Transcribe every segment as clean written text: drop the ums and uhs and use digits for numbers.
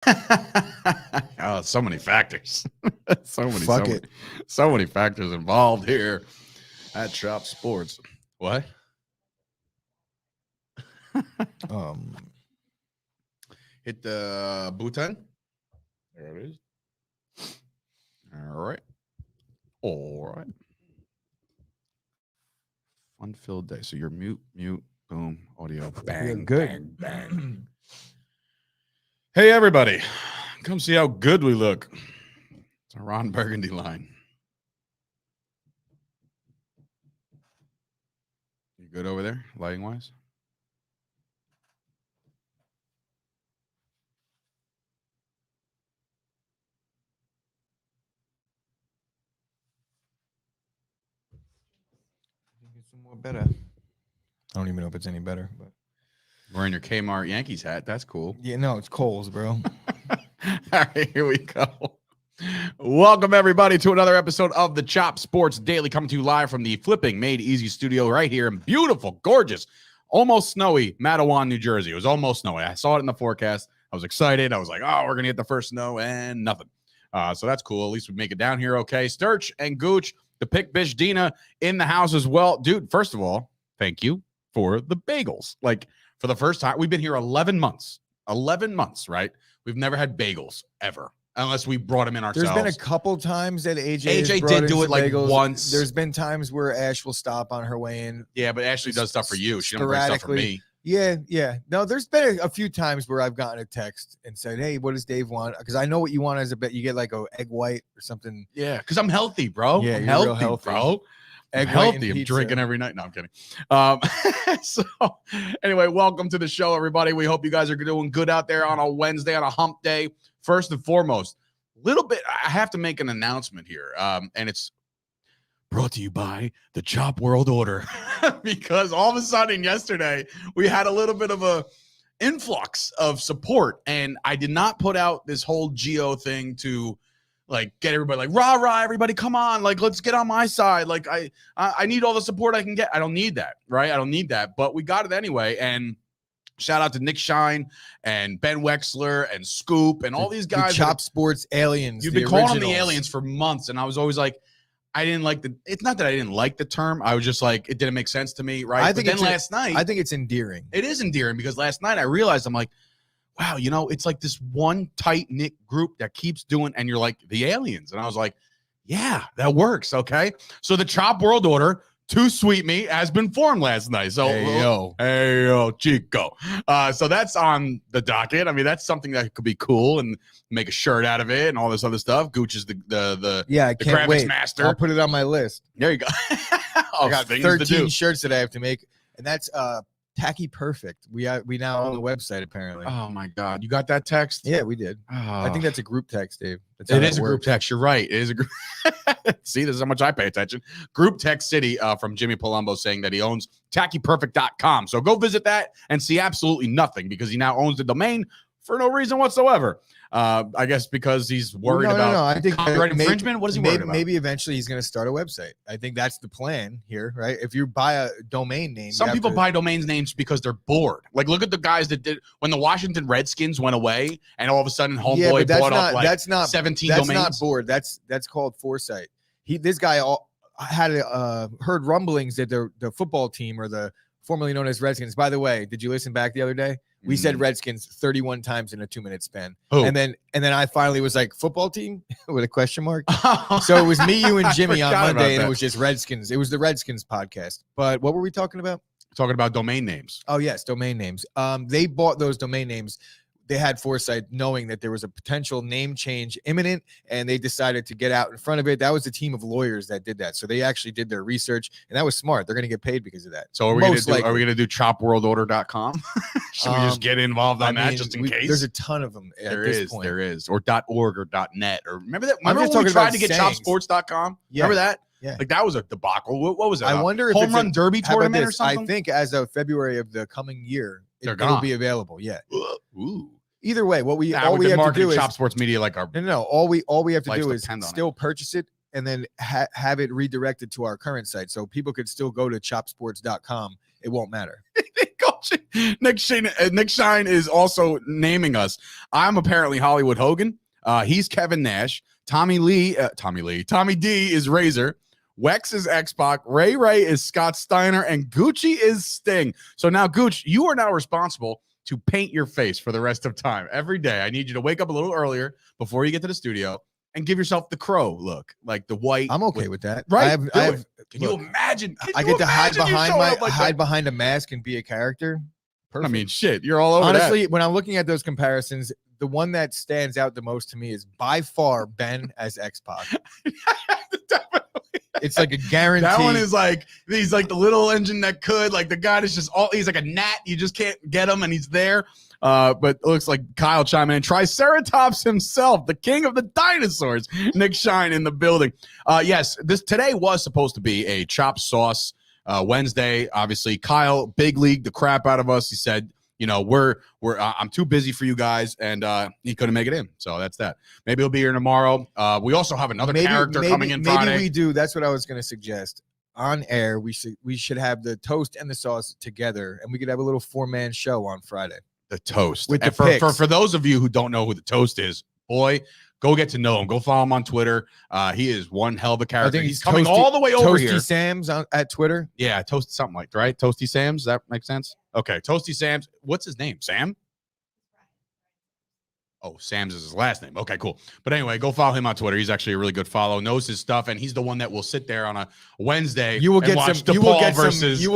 Oh, so many factors. so many factors involved here at Chop Sports. What? Hit the button. There it is. All right. Fun-filled day. So you're mute, boom, audio, bang, good. bang. Hey, everybody. Come see how good we look. It's a Ron Burgundy line. You good over there, lighting-wise? It's more better. I don't even know if it's any better, but Wearing your Kmart Yankees hat. That's cool. yeah, no, it's Kohl's, bro. All right, here we go. Welcome, everybody, to another episode of the Chop Sports Daily, coming to you live from the Flipping Made Easy studio right here in beautiful, gorgeous, almost snowy Matawan, New Jersey. It was almost snowy. I saw it in the forecast. I was excited. I was like, oh, we're going to get the first snow, and nothing. So that's cool. At least we make it down here okay. Sturch and Gooch, the Pick Bish Dina in the house as well. Dude, first of all, thank you for the bagels. Like, for the first time, we've been here 11 months. 11 months, right? We've never had bagels, ever. Unless we brought them in ourselves. There's been a couple times that AJ did do it like bagels. once. There's been times where Ash will stop on her way in. Yeah, but Ashley does stuff for you. She don't bring stuff for me. Yeah. No, there's been a few times where I've gotten a text and said, "Hey, what does Dave want?" Because I know what you want as a bet. You get like a egg white or something. Yeah, because I'm healthy, bro. Yeah, I'm you're real healthy, bro. Egg Healthy. I'm drinking every night. No, I'm kidding. So anyway, welcome to the show, everybody. We hope you guys are doing good out there on a Wednesday, on a hump day. First and foremost, I have to make an announcement here. And it's brought to you by the Chop World Order. Because all of a sudden yesterday, we had a little bit of a influx of support. And I did not put out this whole Geo thing to like get everybody like rah, everybody come on, like let's get on my side. Like I need all the support I can get. I don't need that, right? I don't need that, but we got it anyway. And shout out to Nick Shine and Ben Wexler and Scoop and all these guys. The Chop Sports aliens. You've been calling them the aliens for months, and I was always like, I didn't like it's not that I didn't like the term. I was just like, it didn't make sense to me, right? But then last night, I think it's endearing. It is endearing because last night I realized I'm like, wow, it's like this one tight-knit group that keeps doing, and you're like, the aliens. And I was like, yeah, that works, okay? So the Chop World Order, Too Sweet Me, has been formed last night. So, hey, yo, Chico. So that's on the docket. I mean, that's something that could be cool and make a shirt out of it and all this other stuff. Gooch is the I can't wait. Master. I'll put it on my list. There you go. I got 13 shirts that I have to make, and that's Tacky Perfect. We now on the website apparently. Oh my God, you got that text? Yeah, we did. Oh. I think that's a group text, Dave. It is a group text. You're right. It is a group. See, this is how much I pay attention. Group text city from Jimmy Palumbo saying that he owns tackyperfect.com. So go visit that and see absolutely nothing because he now owns the domain for no reason whatsoever. I guess because he's worried about I think copyright infringement. What is he worried about? Maybe eventually he's going to start a website. I think that's the plan here, right? If you buy a domain name, some people buy domain names because they're bored. Like, look at the guys that did when the Washington Redskins went away, and all of a sudden, Homeboy bought up like 17 domains. That's not bored. That's called foresight. This guy had heard rumblings that the football team or the formerly known as Redskins. By the way, did you listen back the other day? We said Redskins 31 times in a 2-minute span. Oh. And then I finally was like, football team with a question mark. So it was me, you, and Jimmy on Monday, and it was just Redskins. It was the Redskins podcast. But what were we talking about? Talking about domain names. Oh, yes, domain names. They bought those domain names. They had foresight knowing that there was a potential name change imminent, and they decided to get out in front of it. That was a team of lawyers that did that. So they actually did their research, and that was smart. They're going to get paid because of that. So are we going to do chopworldorder.com? Should we just get involved on that just in case? There's a ton of them at this point. There is. Or .org or .net. Or remember that? Remember when we tried to get chopsports.com? Yeah. Remember that? Yeah. Like that was a debacle. What was it? I wonder if Home Run Derby tournament or something? I think as of February of the coming year, it'll be available. Yeah. Ooh. Either way, all we have to do is Chop Sports Media like our no. All we have to do is still purchase it and then have it redirected to our current site, so people could still go to chopsports.com. It won't matter. Go watching. Nick Shine is also naming us. I'm apparently Hollywood Hogan. He's Kevin Nash. Tommy D is Razor. Wex is X-Pac. Ray is Scott Steiner. And Gucci is Sting. So now, Gooch, you are now responsible to paint your face for the rest of time. Every day, I need you to wake up a little earlier before you get to the studio and give yourself the crow look, like the white. I'm okay with that. Right? Can you imagine? I get to hide behind a mask and be a character. Perfect. I mean, shit, you're all over Honestly, that. when I'm looking at those comparisons, the one that stands out the most to me is by far Ben as X-Pac. It's like a guarantee. That one is like, he's like the little engine that could, like the guy is just he's like a gnat. You just can't get him and he's there. But it looks like Kyle chiming in. Triceratops himself, the king of the dinosaurs. Nick Shine in the building. Yes, today was supposed to be a chopped sauce Wednesday. Obviously, Kyle big league the crap out of us. He said, you know, I'm too busy for you guys, and he couldn't make it in. So that's that. Maybe he'll be here tomorrow. We also have another character coming in Friday. Maybe we do. That's what I was going to suggest. On air, we should have the toast and the sauce together, and we could have a little 4-man show on Friday. The toast. With and for those of you who don't know who the toast is, boy, go get to know him. Go follow him on Twitter. He is one hell of a character. I think he's coming all the way over Toasty here. Sam's at Twitter. Yeah, Toast something like that, right? Toasty Sam's. Does that make sense? Okay, Toasty Sam's. What's his name? Sam? Oh, Sam's is his last name. Okay, cool. But anyway, go follow him on Twitter. He's actually a really good follow. Knows his stuff, and he's the one that will sit there on a Wednesday. You will get You will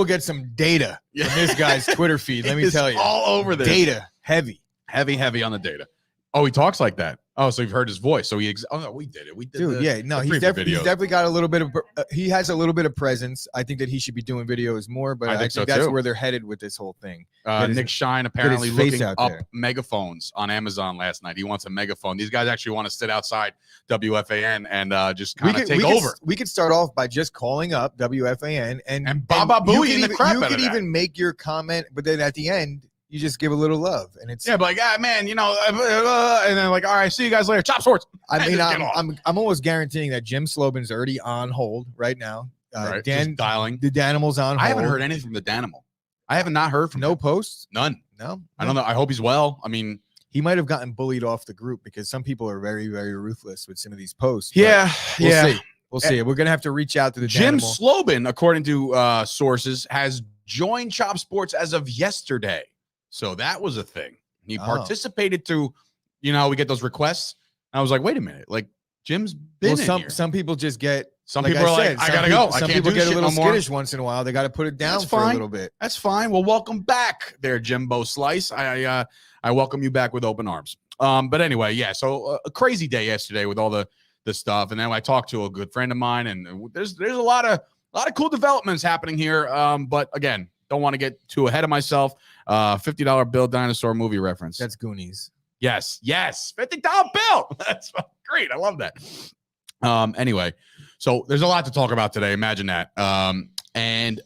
get some data from this guy's Twitter feed. Let me tell you, all over this data heavy on the data. Oh, he talks like that. Oh, so you've heard his voice. So oh no, we did it. We did. Dude, he's definitely got a little bit of. He has a little bit of presence. I think that he should be doing videos more, but I think so that's where they're headed with this whole thing. Nick Shine apparently looking up megaphones on Amazon last night. He wants a megaphone. These guys actually want to sit outside WFAN and just kind of take over. We could start off by just calling up WFAN and Baba Booey in the crap out of that. You could even make your comment, but then at the end, you just give a little love, and it's but like, man, you know, and then like, all right, see you guys later. Chop swords. I mean, I'm almost guaranteeing that Jim Slobin's already on hold right now. Right, Dan dialing. The Danimal's on hold. I haven't heard anything from the Danimal. I have not heard from no him. Posts. None. No. I don't know. I hope he's well. I mean, he might have gotten bullied off the group because some people are very, very ruthless with some of these posts. Yeah, We'll see. We're gonna have to reach out to the Jim Danimal. Slobin, according to sources, has joined Chop Sports as of yesterday. So that was a thing. He participated through, you know, we get those requests. And I was like, wait a minute. Like, Jim's been in here. Some people just get, some people are like, I got to go. Some people get a little skittish once in a while. They got to put it down for a little bit. That's fine. Well, welcome back there, Jimbo Slice. I welcome you back with open arms. But anyway, yeah. So a crazy day yesterday with all the stuff. And then I talked to a good friend of mine, and there's a lot of cool developments happening here. But again, don't want to get too ahead of myself. $50 bill dinosaur movie reference. That's Goonies. Yes. $50 bill. That's great. I love that. Anyway, so there's a lot to talk about today. Imagine that. And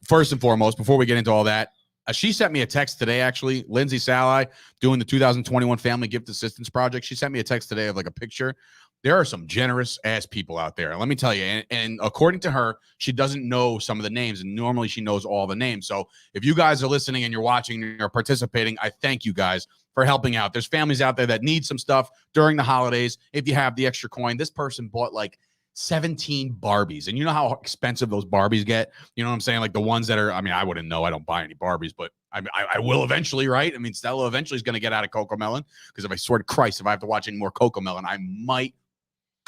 first and foremost, before we get into all that, she sent me a text today, actually. Lindsay Sally, doing the 2021 Family Gift Assistance Project. She sent me a text today of like a picture. There are some generous ass people out there. Let me tell you. And according to her, she doesn't know some of the names. And normally she knows all the names. So if you guys are listening and you're watching and you're participating, I thank you guys for helping out. There's families out there that need some stuff during the holidays. If you have the extra coin, this person bought like 17 Barbies. And you know how expensive those Barbies get? You know what I'm saying? Like the ones that are, I mean, I wouldn't know. I don't buy any Barbies, but I will eventually, right? I mean, Stella eventually is going to get out of Cocomelon, because if I swear to Christ, if I have to watch any more Cocomelon, I might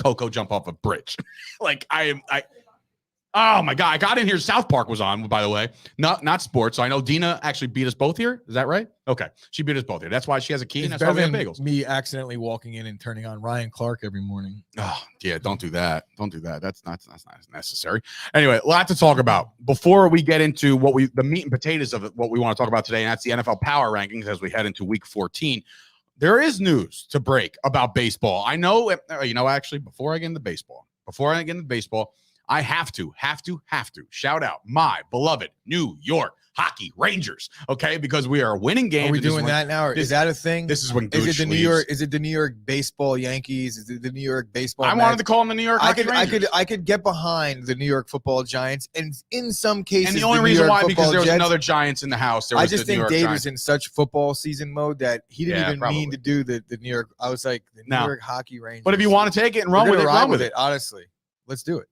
Coco jump off a bridge. Like oh my God. I got in here. South Park was on, by the way, not sports. So I know Dina actually beat us both here. Is that right? Okay. She beat us both here. That's why she has a key. And that's why we have bagels. Me accidentally walking in and turning on Ryan Clark every morning. Oh yeah. Don't do that. Don't do that. That's not necessary. Anyway, a lot to talk about before we get into the meat and potatoes of what we want to talk about today. And that's the NFL power rankings as we head into week 14. There is news to break about baseball. I know, actually, before I get into baseball, I have to shout out my beloved New York Hockey Rangers, okay? Because we are winning games. Are we doing that now? Or is that a thing? This is when is Gooch it the leaves. New York? Is it the New York baseball Yankees? Is it the New York baseball? I wanted to call them the New York Hockey Rangers. I could get behind the New York Football Giants, and in some cases, and the only reason why because there was another Giants in the house. I just think Dave is in such football season mode that he didn't even mean to do the New York. I was like the New York Hockey Rangers. But if you want to take it and run with it, run with it. Honestly, let's do it.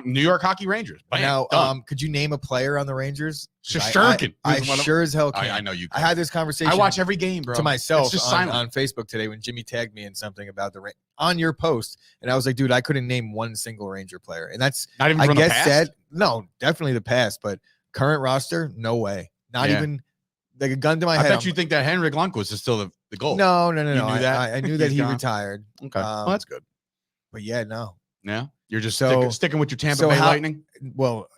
New York Hockey Rangers. Bam, now, done. Could you name a player on the Rangers? I sure as hell can. I know you can. I had this conversation. I watch every game, bro. To myself just on Facebook today when Jimmy tagged me in something about on your post, and I was like, dude, I couldn't name one single Ranger player, and that's not even from the past? No, definitely the past, but current roster, no way. Not even like a gun to my head. I bet you think that Henrik Lundqvist is still the goal. No. You knew that? I knew that he retired. Okay, well, that's good. But yeah, no. Yeah, you're just sticking with your Tampa Bay Lightning. Well,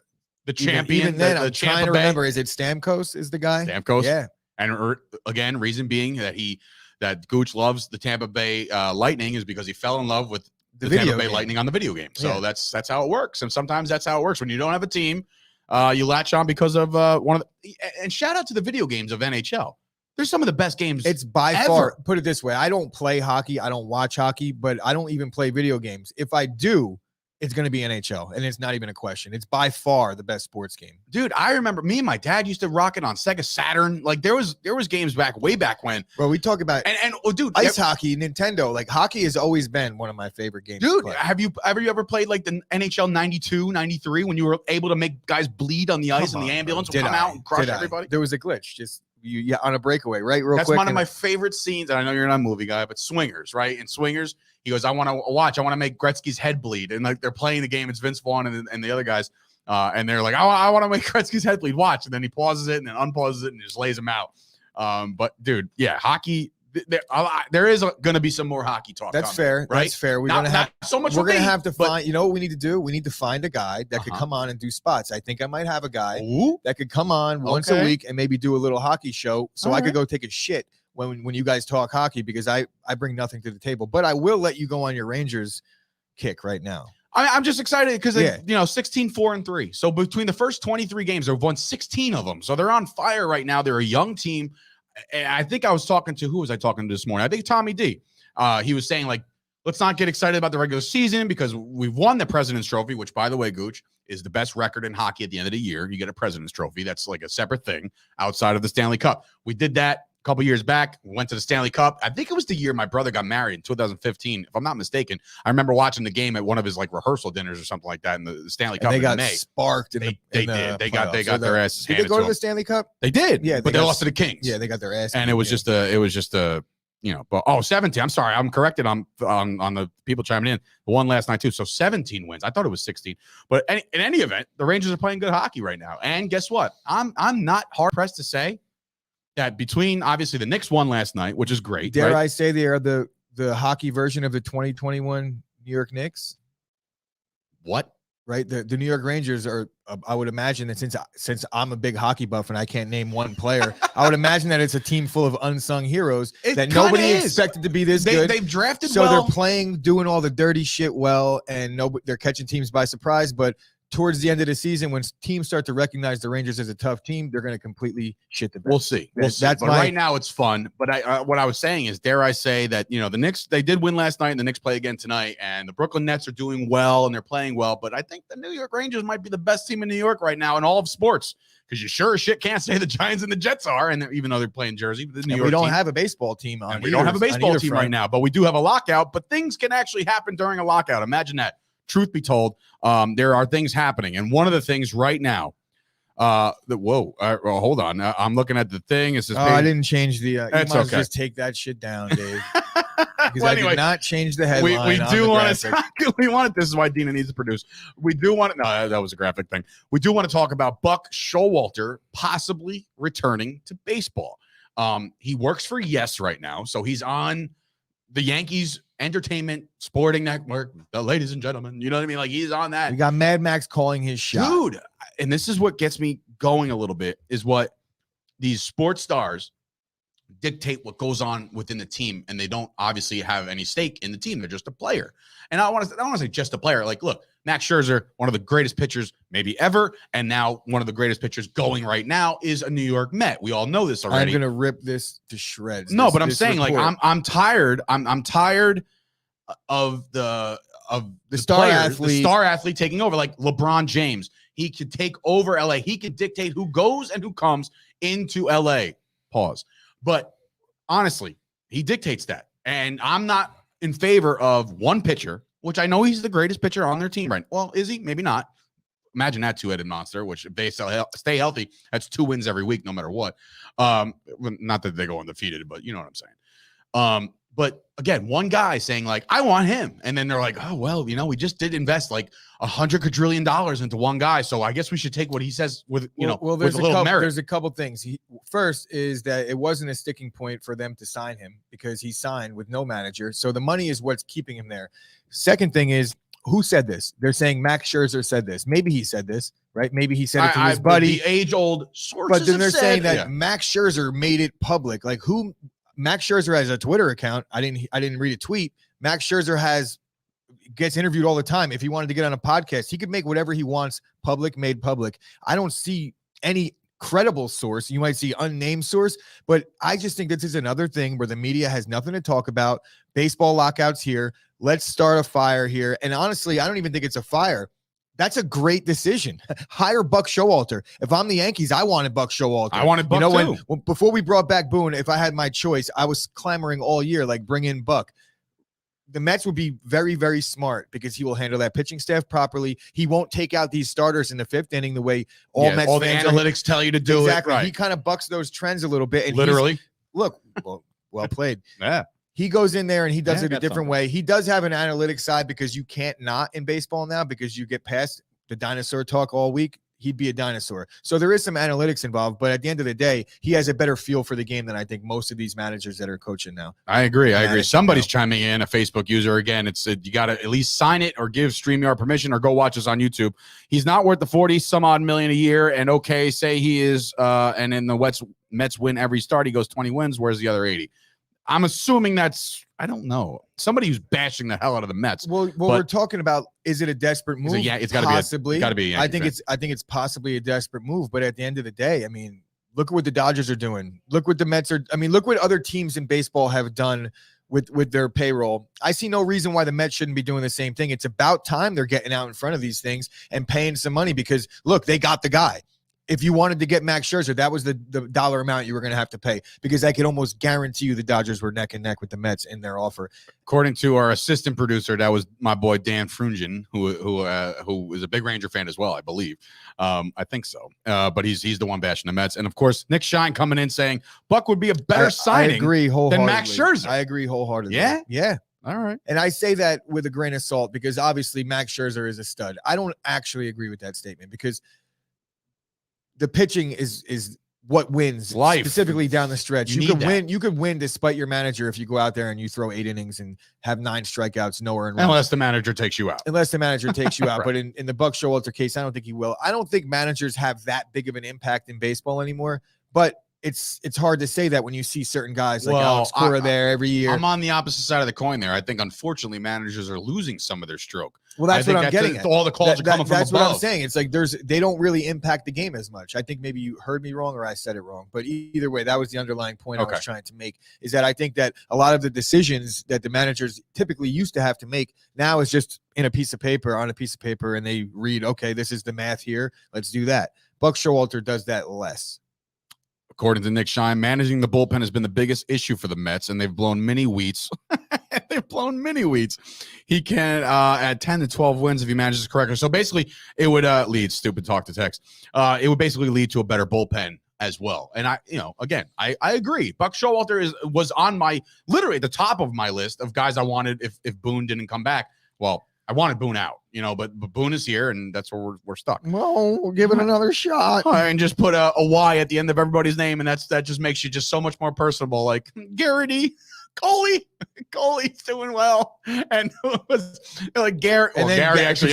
the champion. Even then, I'm trying to remember. Is it Stamkos? Is the guy? Stamkos. Yeah. And again, reason being that Gooch loves the Tampa Bay Lightning is because he fell in love with the Tampa Bay Lightning on the video game. So that's how it works. And sometimes that's how it works when you don't have a team. You latch on because of one of the. And shout out to the video games of NHL. They're some of the best games. It's by far, put it this way. I don't play hockey. I don't watch hockey, but I don't even play video games. If I do, it's going to be NHL, and it's not even a question. It's by far the best sports game. Dude, I remember me and my dad used to rock it on Sega Saturn. Like there was games way back when. Bro, we talk about dude, ice hockey, Nintendo. Like hockey has always been one of my favorite games. Dude, have you ever played like the NHL 92, 93 when you were able to make guys bleed on the ice and the ambulance would come out and crush everybody? There was a glitch. Just you on a breakaway, right? Real quick. That's one of my favorite scenes, and I know you're not a movie guy, but Swingers, right? In Swingers, he goes, I want to make Gretzky's head bleed. And like they're playing the game, it's Vince Vaughn and the other guys. And they're like, I want to make Gretzky's head bleed. Watch. And then he pauses it and then unpauses it and just lays him out. But dude, yeah, hockey. There is going to be some more hockey talk. That's fair. Right? That's fair. We're going to have so much. We're going to have to find. You know what we need to do? We need to find a guy that could come on and do spots. I think I might have a guy that could come on once a week and maybe do a little hockey show, so I could go take a shit when you guys talk hockey, because I bring nothing to the table. But I will let you go on your Rangers kick right now. I'm just excited because they 16-4-3. So between the first 23 games, they've won 16 of them. So they're on fire right now. They're a young team. And I think I was talking to, who was I talking to this morning? I think Tommy D. He was saying, like, let's not get excited about the regular season because we've won the President's Trophy, which, by the way, Gooch, is the best record in hockey at the end of the year. You get a President's Trophy. That's like a separate thing outside of the Stanley Cup. We did that a couple years back. We went to the Stanley Cup. I think it was the year my brother got married in 2015, if I'm not mistaken. I remember watching the game at one of his like rehearsal dinners or something like that in the Stanley Cup. They got May. Sparked. They did. They got their asses handed. Did they go to the Stanley Cup? They did. Yeah, but they lost to the Kings. Yeah, they got their ass. And it was just a. But 17. I'm sorry, I'm corrected on the people chiming in. The one last night too. So 17 wins. I thought it was 16. But in any event, the Rangers are playing good hockey right now. And guess what? I'm not hard pressed to say that between obviously the Knicks won last night, which is great. Dare I say they are the hockey version of the 2021 New York Knicks? What? Right, the New York Rangers are. I would imagine that since I'm a big hockey buff and I can't name one player, I would imagine that it's a team full of unsung heroes that nobody expected to be this good. They've drafted so they're playing, doing all the dirty shit well, and they're catching teams by surprise. But towards the end of the season, when teams start to recognize the Rangers as a tough team, they're going to completely shit the bed. We'll see. But right now it's fun. But what I was saying is, dare I say that, the Knicks, they did win last night and the Knicks play again tonight, and the Brooklyn Nets are doing well and they're playing well. But I think the New York Rangers might be the best team in New York right now in all of sports, because you sure as shit can't say the Giants and the Jets are, and even though they're playing Jersey, the New York we don't team, have a baseball team on. We don't have a baseball team right now, but we do have a lockout. But things can actually happen during a lockout. Imagine that. Truth be told, there are things happening. And one of the things right now, hold on. I'm looking at the thing. It says, I didn't change the, you might okay. Just take that shit down, Dave. Because I did not change the headline. We do want to, this is why Dina needs to produce. We do want to, no, that was a graphic thing. We do want to talk about Buck Showalter possibly returning to baseball. He works for Yes right now. So he's on the Yankees Entertainment Sporting Network, ladies and gentlemen, you know what I mean? Like, he's on that. We got Mad Max calling his shot. Dude, and this is what gets me going a little bit, is what these sports stars dictate what goes on within the team, and they don't obviously have any stake in the team. They're just a player. And I want to say just a player. Like, look, Max Scherzer, one of the greatest pitchers maybe ever, and now one of the greatest pitchers going right now is a New York Met. We all know this already. I'm gonna rip this to shreds. No, but I'm saying like I'm tired. I'm tired of the star athlete. The star athlete taking over, like LeBron James. He could take over LA. He could dictate who goes and who comes into LA. Pause. But honestly, he dictates that. And I'm not in favor of one pitcher, which I know he's the greatest pitcher on their team right now. Well, is he? Maybe not. Imagine that two-headed monster, which if they stay healthy, that's 2 wins every week, no matter what. Not that they go undefeated, but you know what I'm saying. But again, one guy saying like, I want him. And then they're like, oh, well, we just did invest like $100 quadrillion into one guy. So I guess we should take what he says with, well, there's there's a couple things. First is that it wasn't a sticking point for them to sign him because he signed with no manager. So the money is what's keeping him there. Second thing is, who said this? They're saying Max Scherzer said this. Maybe he said this, right? Maybe he said it to his buddy. The age-old sources. But then they're saying that Max Scherzer made it public. Like who? Max Scherzer has a Twitter account. I didn't read a tweet. Max Scherzer gets interviewed all the time. If he wanted to get on a podcast, he could make whatever he wants made public. I don't see any credible source. You might see unnamed source, but I just think this is another thing where the media has nothing to talk about. Baseball lockouts here. Let's start a fire here. And honestly, I don't even think it's a fire. That's a great decision. Hire Buck Showalter. If I'm the Yankees, I wanted Buck Showalter. I wanted Buck too. When before we brought back Boone, if I had my choice, I was clamoring all year, like bring in Buck. The Mets would be very, very smart because he will handle that pitching staff properly. He won't take out these starters in the 5th inning the way all Mets all the fans analytics tell you to do exactly. it. Right. He kind of bucks those trends a little bit. And literally. Well played. Yeah. He goes in there and he does it a different way. He does have an analytics side because you can't not in baseball now because you get past the dinosaur talk all week. He'd be a dinosaur. So there is some analytics involved, but at the end of the day, he has a better feel for the game than I think most of these managers that are coaching now. I agree. Somebody's chiming in, a Facebook user. Again, it's you got to at least sign it or give StreamYard permission or go watch us on YouTube. He's not worth the 40 some odd million a year. And okay, say he is, and in the Mets win every start, he goes 20 wins. Where's the other 80? I'm assuming that's, I don't know, somebody who's bashing the hell out of the Mets. Well, we're talking about, is it a desperate move? It's got to possibly. be. I think it's possibly a desperate move. But at the end of the day, I mean, look at what the Dodgers are doing. Look what the Mets are. I mean, look what other teams in baseball have done with their payroll. I see no reason why the Mets shouldn't be doing the same thing. It's about time they're getting out in front of these things and paying some money because look, they got the guy. If you wanted to get Max Scherzer, that was the dollar amount you were going to have to pay because I could almost guarantee you the Dodgers were neck and neck with the Mets in their offer. According to our assistant producer, that was my boy Dan Frungen, who is a big Ranger fan as well, I believe. I think so. But he's the one bashing the Mets, and of course Nick Shine coming in saying Buck would be a better signing than Max Scherzer. I agree wholeheartedly. Yeah. All right. And I say that with a grain of salt because obviously Max Scherzer is a stud. I don't actually agree with that statement because the pitching is what wins life, specifically down the stretch. You could win despite your manager if you go out there and you throw 8 innings and have 9 strikeouts, nowhere in unless the manager takes you out. Right. But in the Buck Showalter case, I don't think he will. I don't think managers have that big of an impact in baseball anymore. But it's hard to say that when you see certain guys like Alex Cora there every year. I'm on the opposite side of the coin there. I think unfortunately managers are losing some of their stroke. Well, that's what I'm getting at. All the calls are coming from above. That's what I'm saying. It's like they don't really impact the game as much. I think maybe you heard me wrong or I said it wrong. But either way, that was the underlying point I was trying to make, is that I think that a lot of the decisions that the managers typically used to have to make now is just on a piece of paper, and they read, okay, this is the math here. Let's do that. Buck Showalter does that less. According to Nick Shine, managing the bullpen has been the biggest issue for the Mets, and they've blown mini wheats. He can add 10 to 12 wins if he manages correctly. So basically, it would lead, stupid talk to text. It would basically lead to a better bullpen as well. And I agree. Buck Showalter was on literally the top of my list of guys I wanted if Boone didn't come back. Well, I wanted Boone out, but Boone is here, and that's where we're stuck. Well, we'll give it another shot. And just put a Y at the end of everybody's name, and that just makes you just so much more personable. Like Garrity, Coley's doing well, and it was like Garrett. And then Gary actually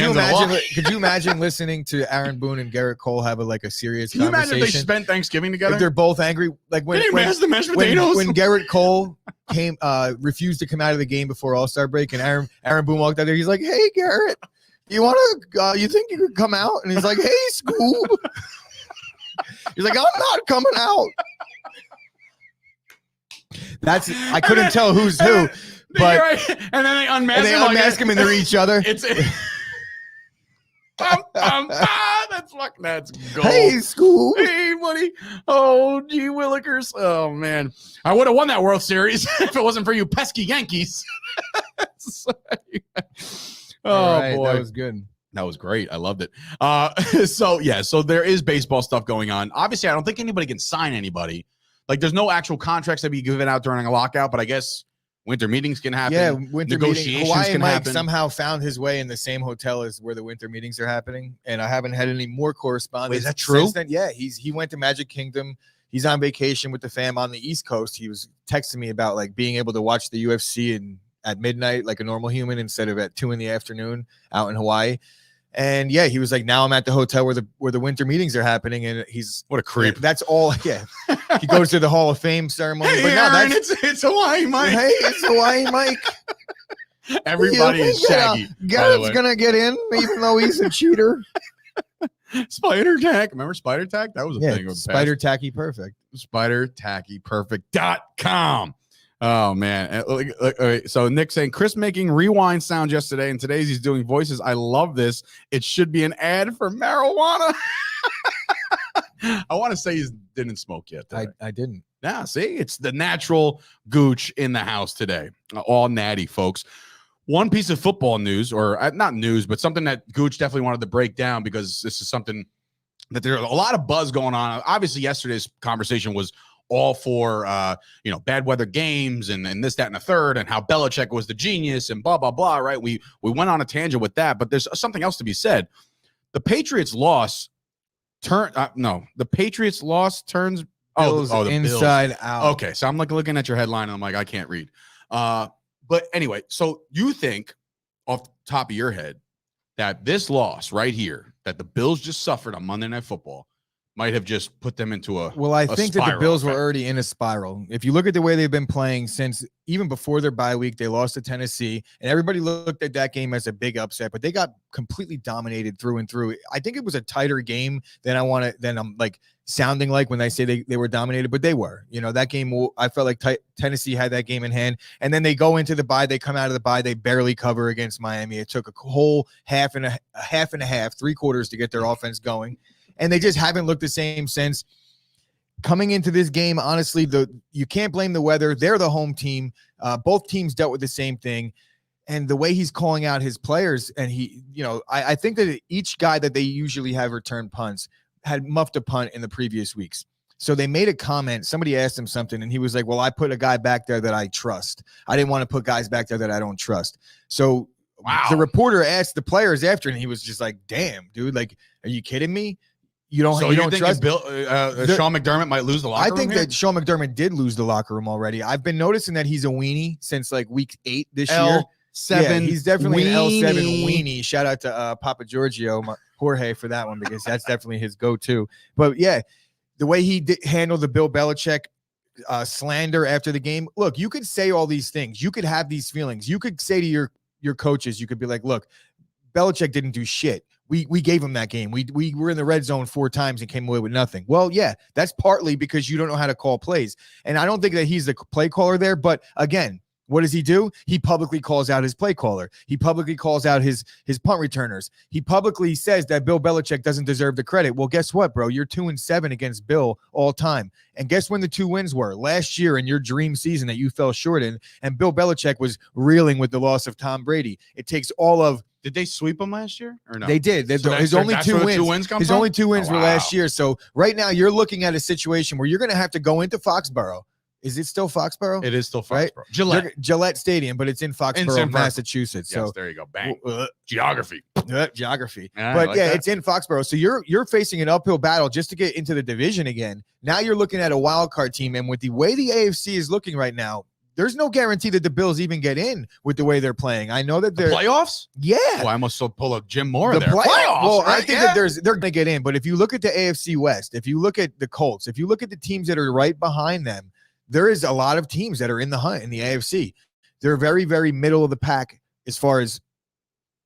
could you imagine listening to Aaron Boone and Garrett Cole have a serious conversation? Can you imagine if they spent Thanksgiving together? If they're both angry, like when Garrett Cole refused to come out of the game before All-Star break, and Aaron Boone walked out there, he's like, "Hey, Garrett, You want to? You think you could come out? And he's like, "Hey, Scoob." He's like, "I'm not coming out." I couldn't tell who's who, but right. And then they unmask and they him. unmask him and they're each other. It's that's gold. Hey, Scoob. Hey, buddy. Oh, gee willikers. Oh, man. I would have won that World Series if it wasn't for you pesky Yankees. Oh, right, boy. that was good. That was great. I loved it. So there is baseball stuff going on. Obviously, I don't think anybody can sign anybody. Like, there's no actual contracts that be given out during a lockout, but I guess winter meetings can happen. Yeah, winter negotiations Hawaii can Mike happen. somehow found his way in the same hotel as where the winter meetings are happening, and I haven't had any more correspondence. Wait, is that true? Since then. Yeah, he went to Magic Kingdom. He's on vacation with the fam on the East Coast. He was texting me about like being able to watch the UFC at midnight like a normal human instead of at 2 p.m. out in Hawaii. And yeah, he was like, now I'm at the hotel where the winter meetings are happening, and he's what a creep. That's all. Yeah, he goes to the Hall of Fame ceremony. Hey, but no, Aaron, it's Hawaii Mike. Hey, it's Hawaii Mike. Everybody is Shaggy. Garrett's gonna get in, even though he's a cheater. Spider Tack. Remember Spider Tack? That was a thing. Spider Tacky Perfect. SpiderTackyPerfect.com. Oh, man. Okay, so Nick saying, Chris making rewind sound yesterday, and today's he's doing voices. I love this. It should be an ad for marijuana. I want to say he didn't smoke yet. I didn't. Yeah, see? It's the natural gooch in the house today. All natty, folks. One piece of football news, or not news, but something that Gooch definitely wanted to break down because this is something that there's a lot of buzz going on. Obviously, yesterday's conversation was all for bad weather games and this, that, and the third, and how Belichick was the genius and blah, blah, blah, right? We went on a tangent with that, but there's something else to be said. The Patriots loss turns the inside Bills. out. Okay, so I'm like looking at your headline and I'm like, I can't read. But anyway, so you think off the top of your head that this loss right here that the Bills just suffered on Monday Night Football might have just put them into I think that the Bills were already in a spiral. If you look at the way they've been playing since even before their bye week, they lost to Tennessee, and everybody looked at that game as a big upset, but they got completely dominated through and through. I think it was a tighter game than I'm like sounding like when I say they were dominated, but they were. That game, I felt like Tennessee had that game in hand, and then they go into the bye, they come out of the bye, they barely cover against Miami. It took a whole half and a half, 3 quarters to get their offense going. And they just haven't looked the same since. Coming into this game, honestly, you can't blame the weather. They're the home team. Both teams dealt with the same thing. And the way he's calling out his players, and I think that each guy that they usually have return punts had muffed a punt in the previous weeks. So they made a comment. Somebody asked him something, and he was like, well, I put a guy back there that I trust. I didn't want to put guys back there that I don't trust. So the reporter asked the players after, and he was just like, damn, dude, like, are you kidding me? You don't trust Sean McDermott might lose the locker room? I think that Sean McDermott did lose the locker room already. I've been noticing that he's a weenie since like week 8 this year. L7 he's definitely weenie. an L7 weenie. Shout out to Papa Giorgio, Jorge, for that one, because that's definitely his go-to. But yeah, the way he handled the Bill Belichick slander after the game. Look, you could say all these things. You could have these feelings. You could say to your coaches, you could be like, look, Belichick didn't do shit. We gave him that game. We were in the red zone 4 times and came away with nothing. Well, yeah, that's partly because you don't know how to call plays. And I don't think that he's the play caller there. But again, what does he do? He publicly calls out his play caller. He publicly calls out his punt returners. He publicly says that Bill Belichick doesn't deserve the credit. Well, guess what, bro? You're 2-7 against Bill all time. And guess when the 2 wins were? Last year in your dream season that you fell short in. And Bill Belichick was reeling with the loss of Tom Brady. It takes all of Did they sweep him last year or no? They did. His only 2 wins. His only 2 wins were last year. So right now you're looking at a situation where you're going to have to go into Foxborough. Is it still Foxborough? It is still Foxborough. Right? Gillette Stadium, but it's in Foxborough, Massachusetts. Yes, so there you go. Bang. Geography. Geography. Yeah, but it's in Foxborough. So you're facing an uphill battle just to get into the division again. Now you're looking at a wild card team, and with the way the AFC is looking right now, there's no guarantee that the Bills even get in with the way they're playing. I know that they're playoffs. Yeah. Well, I must pull a Jim Moore there. Playoffs. Well, right? I think that they're going to get in. But if you look at the AFC West, if you look at the Colts, if you look at the teams that are right behind them, there is a lot of teams that are in the hunt in the AFC. They're very, very middle of the pack as far as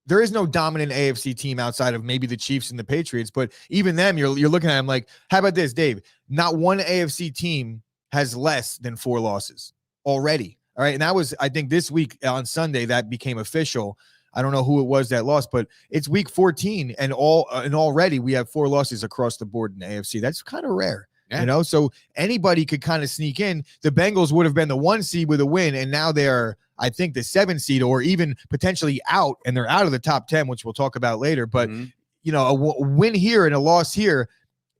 there is no dominant AFC team outside of maybe the Chiefs and the Patriots, but even them, you're looking at them like, how about this, Dave? Not one AFC team has less than 4 losses already. All right. And that was, I think this week on Sunday, that became official. I don't know who it was that lost, but it's week 14 and already we have 4 losses across the board in the AFC. That's kind of rare. Yeah. You know, so anybody could kind of sneak in. The Bengals would have been the 1 seed with a win, and now they're, I think, the 7 seed or even potentially out, and they're out of the top 10, which we'll talk about later. But, you know, a win here and a loss here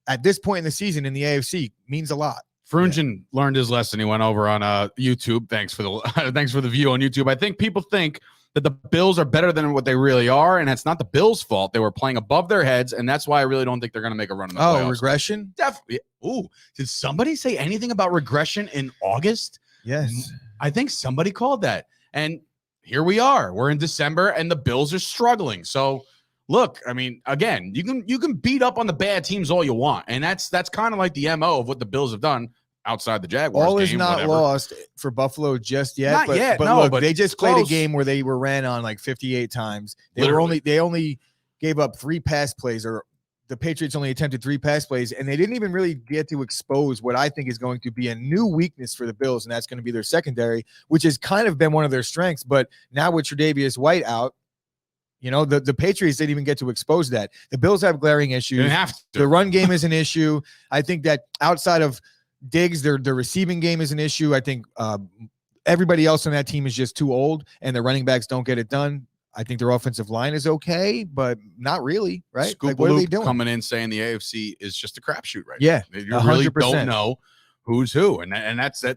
at this point in the season in the AFC means a lot. Frungen learned his lesson. He went over on YouTube. Thanks for the view on YouTube. I think people think that the Bills are better than what they really are, and it's not the Bills' fault. They were playing above their heads, and that's why I really don't think they're going to make a run in the playoffs. Regression? Definitely. Ooh, did somebody say anything about regression in August? Yes. I think somebody called that. And here we are. We're in December, and the Bills are struggling. So, look, I mean, again, you can beat up on the bad teams all you want, and that's kind of like the MO of what the Bills have done. Outside the Jaguars, all is not lost for Buffalo just yet. Not yet. But no, look, but they just played a game where they were ran on like 58 times. They only gave up 3 pass plays, or the Patriots only attempted 3 pass plays, and they didn't even really get to expose what I think is going to be a new weakness for the Bills, and that's going to be their secondary, which has kind of been one of their strengths. But now with Tre'Davious White out, you know, the Patriots didn't even get to expose that. The Bills have glaring issues. The run game is an issue. I think that outside of Diggs, their receiving game is an issue. I think everybody else on that team is just too old, and the running backs don't get it done. I think their offensive line is okay, but not really, right? Like, what are they doing? Coming in saying the AFC is just a crapshoot right now. You really don't know who's who, and that's a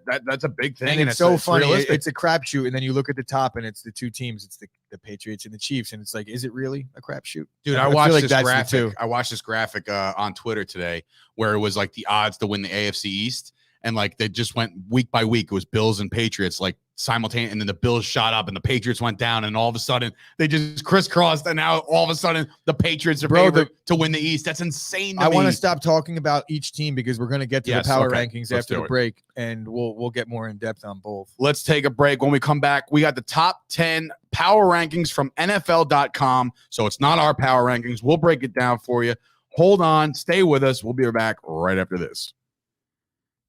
big thing. And it's so funny. It's a crapshoot, and then you look at the top, and it's the 2 teams. It's the Patriots and the Chiefs, and it's like, is it really a crapshoot? Dude, I watched this graphic. I watched this graphic on Twitter today where it was like the odds to win the AFC East, and like they just went week by week. It was Bills and Patriots like simultaneous, and then the Bills shot up and the Patriots went down, and all of a sudden they just crisscrossed, and now all of a sudden the Patriots are favored to win the East. That's insane to me. I want to stop talking about each team because we're going to get to the power rankings after the break, and we'll get more in depth on both. Let's take a break. When we come back, we got the top 10 power rankings from NFL.com. So it's not our power rankings. We'll break it down for you. Hold on, stay with us. We'll be back right after this.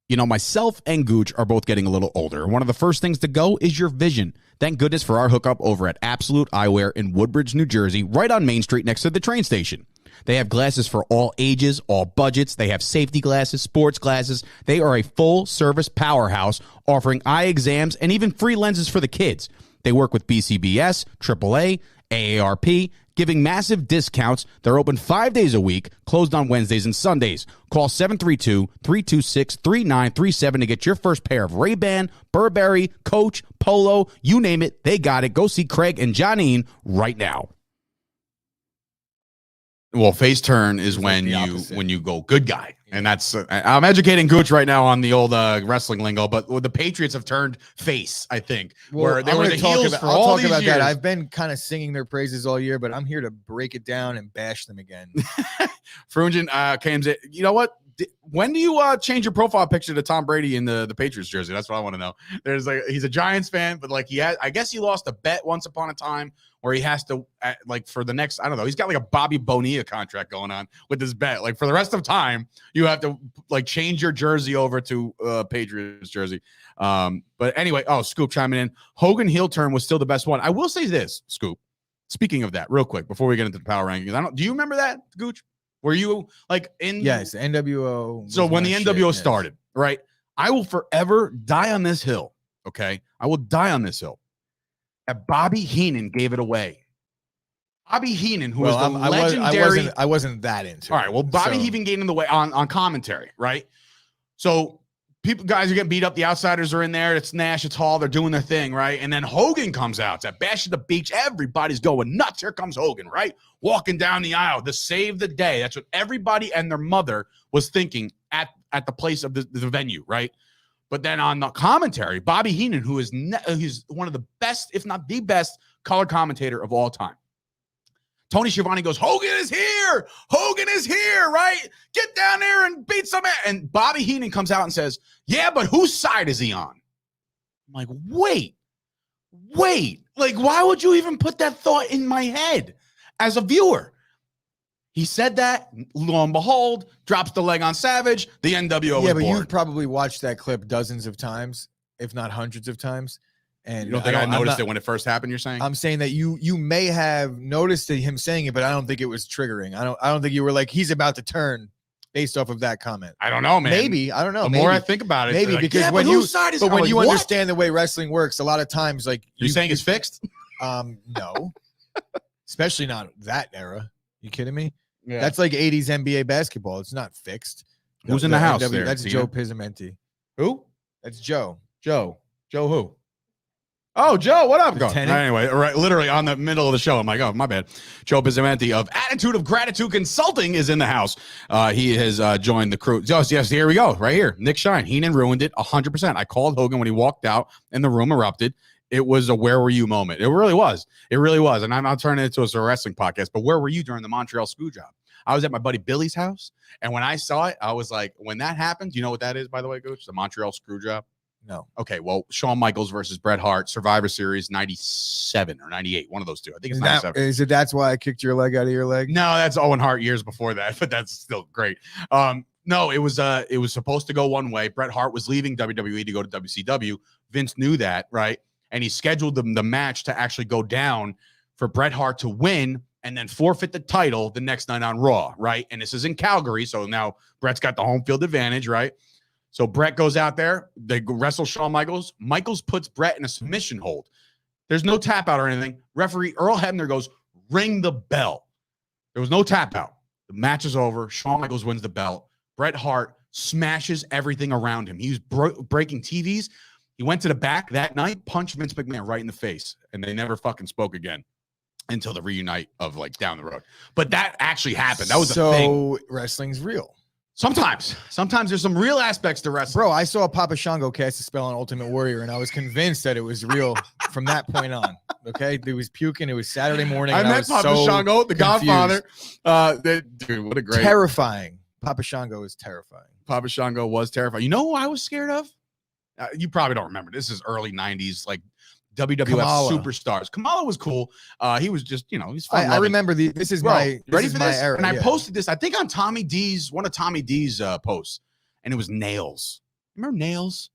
You know, myself and Gooch are both getting a little older. One of the first things to go is your vision. Thank goodness for our hookup over at Absolute Eyewear in Woodbridge, New Jersey, right on Main Street next to the train station. They have glasses for all ages, all budgets. They have safety glasses, sports glasses. They are a full-service powerhouse offering eye exams and even free lenses for the kids. They work with BCBS, AAA, AARP, giving massive discounts. They're open 5 days a week, closed on Wednesdays and Sundays. Call 732-326-3937 to get your first pair of Ray-Ban, Burberry, Coach, Polo, you name it, they got it. Go see Craig and Johnine right now. Well, face turn is when you go good guy. And that's I'm educating Gooch right now on the old wrestling lingo, but the Patriots have turned face, I think, where they were the heels for all these years. That. I've been kind of singing their praises all year, but I'm here to break it down and bash them again. Frungen came to, you know what? When do you change your profile picture to Tom Brady in the Patriots jersey? That's what I want to know. There's like, he's a Giants fan, but like I guess he lost a bet once upon a time where he has to like for the next, I don't know, he's got like a Bobby Bonilla contract going on with this bet. Like for the rest of time, you have to like change your jersey over to Patriots jersey. But anyway, Scoop chiming in. Hogan heel turn was still the best one. I will say this, Scoop. Speaking of that, real quick, before we get into the power rankings, do you remember that, Gooch? Were you like in? Yes, NWO. So when the NWO started, right? I will forever die on this hill. Okay, I will die on this hill. That Bobby Heenan gave it away. Bobby Heenan, who was the legendary. I wasn't that into. All right, well, Bobby Heenan gave it away on commentary, right? So guys are getting beat up. The outsiders are in there. It's Nash, it's Hall. They're doing their thing, right? And then Hogan comes out. It's at Bash at the Beach. Everybody's going nuts. Here comes Hogan, right? Walking down the aisle to save the day. That's what everybody and their mother was thinking at the place of the venue, right? But then on the commentary, Bobby Heenan, who is he's one of the best, if not the best, color commentator of all time. Tony Schiavone goes, Hogan is here. Hogan is here, right? Get down there and beat some man. And Bobby Heenan comes out and says, yeah, but whose side is he on? I'm like, wait, wait, like, why would you even put that thought in my head as a viewer? He said that, lo and behold, drops the leg on Savage. The NWO Yeah, was but born. you've probably watched that clip dozens of times, if not hundreds of times. And You don't think I noticed it when it first happened, you're saying? I'm saying that you may have noticed him saying it, but I don't think it was triggering. I don't think you were like, he's about to turn based off of that comment. I don't know, man. Maybe. I don't know. The maybe. more I think about it, Maybe like, because yeah, when but you whose side is but when like, you what? understand the way wrestling works, a lot of times like You're saying it's fixed? No. Especially not that era. You kidding me? Yeah. That's like 80s NBA basketball. It's not fixed. Who's in the house there, That's Tina? Joe Pizzamenti. Who? That's Joe. Joe who? Oh, Joe, what up? Lieutenant. Anyway, right, literally on the middle of the show, I'm like, oh, my bad. Joe Pizzamenti of Attitude of Gratitude Consulting is in the house. He has joined the crew. Yes, here we go, right here. Nick Shine. Heenan ruined it 100%. I called Hogan when he walked out and the room erupted. It was a where were you moment. It really was. It really was. And I'm not turning it into a wrestling podcast, but where were you during the Montreal screw job? I was at my buddy Billy's house, and when I saw it, I was like, when that happened, you know what that is, by the way, Gooch? The Montreal screw job? No. Okay, well, Shawn Michaels versus Bret Hart, Survivor Series 97 or 98, one of those two. I think it's 97. Is it that's why I kicked your leg out of your leg? No, that's Owen Hart years before that, but that's still great. No, it was supposed to go one way. Bret Hart was leaving WWE to go to WCW. Vince knew that, right? And he scheduled the match to actually go down for Bret Hart to win and then forfeit the title the next night on Raw, right? And this is in Calgary, so now Bret's got the home field advantage, right? So Bret goes out there. They wrestle Shawn Michaels. Michaels puts Bret in a submission hold. There's no tap out or anything. Referee Earl Hebner goes, ring the bell. There was no tap out. The match is over. Shawn Michaels wins the belt. Bret Hart smashes everything around him. He was breaking TVs. He went to the back that night, punched Vince McMahon right in the face, and they never fucking spoke again until the reunite of like down the road. But that actually happened. That was a thing. So wrestling's real. Sometimes there's some real aspects to wrestling. Bro, I saw Papa Shango cast a spell on Ultimate Warrior, and I was convinced that it was real from that point on. Okay, it was puking. It was Saturday morning. I met Papa Shango, the Godfather. Dude, what a great terrifying. Papa Shango is terrifying. Papa Shango was terrifying. You know who I was scared of? You probably don't remember. This is early 90s, like WWF Kamala. superstars. Kamala was cool. He was just, he's fun. I remember this is my ready for this? era. And I posted this, I think, on one of Tommy D's posts, and it was Nails. Remember Nails?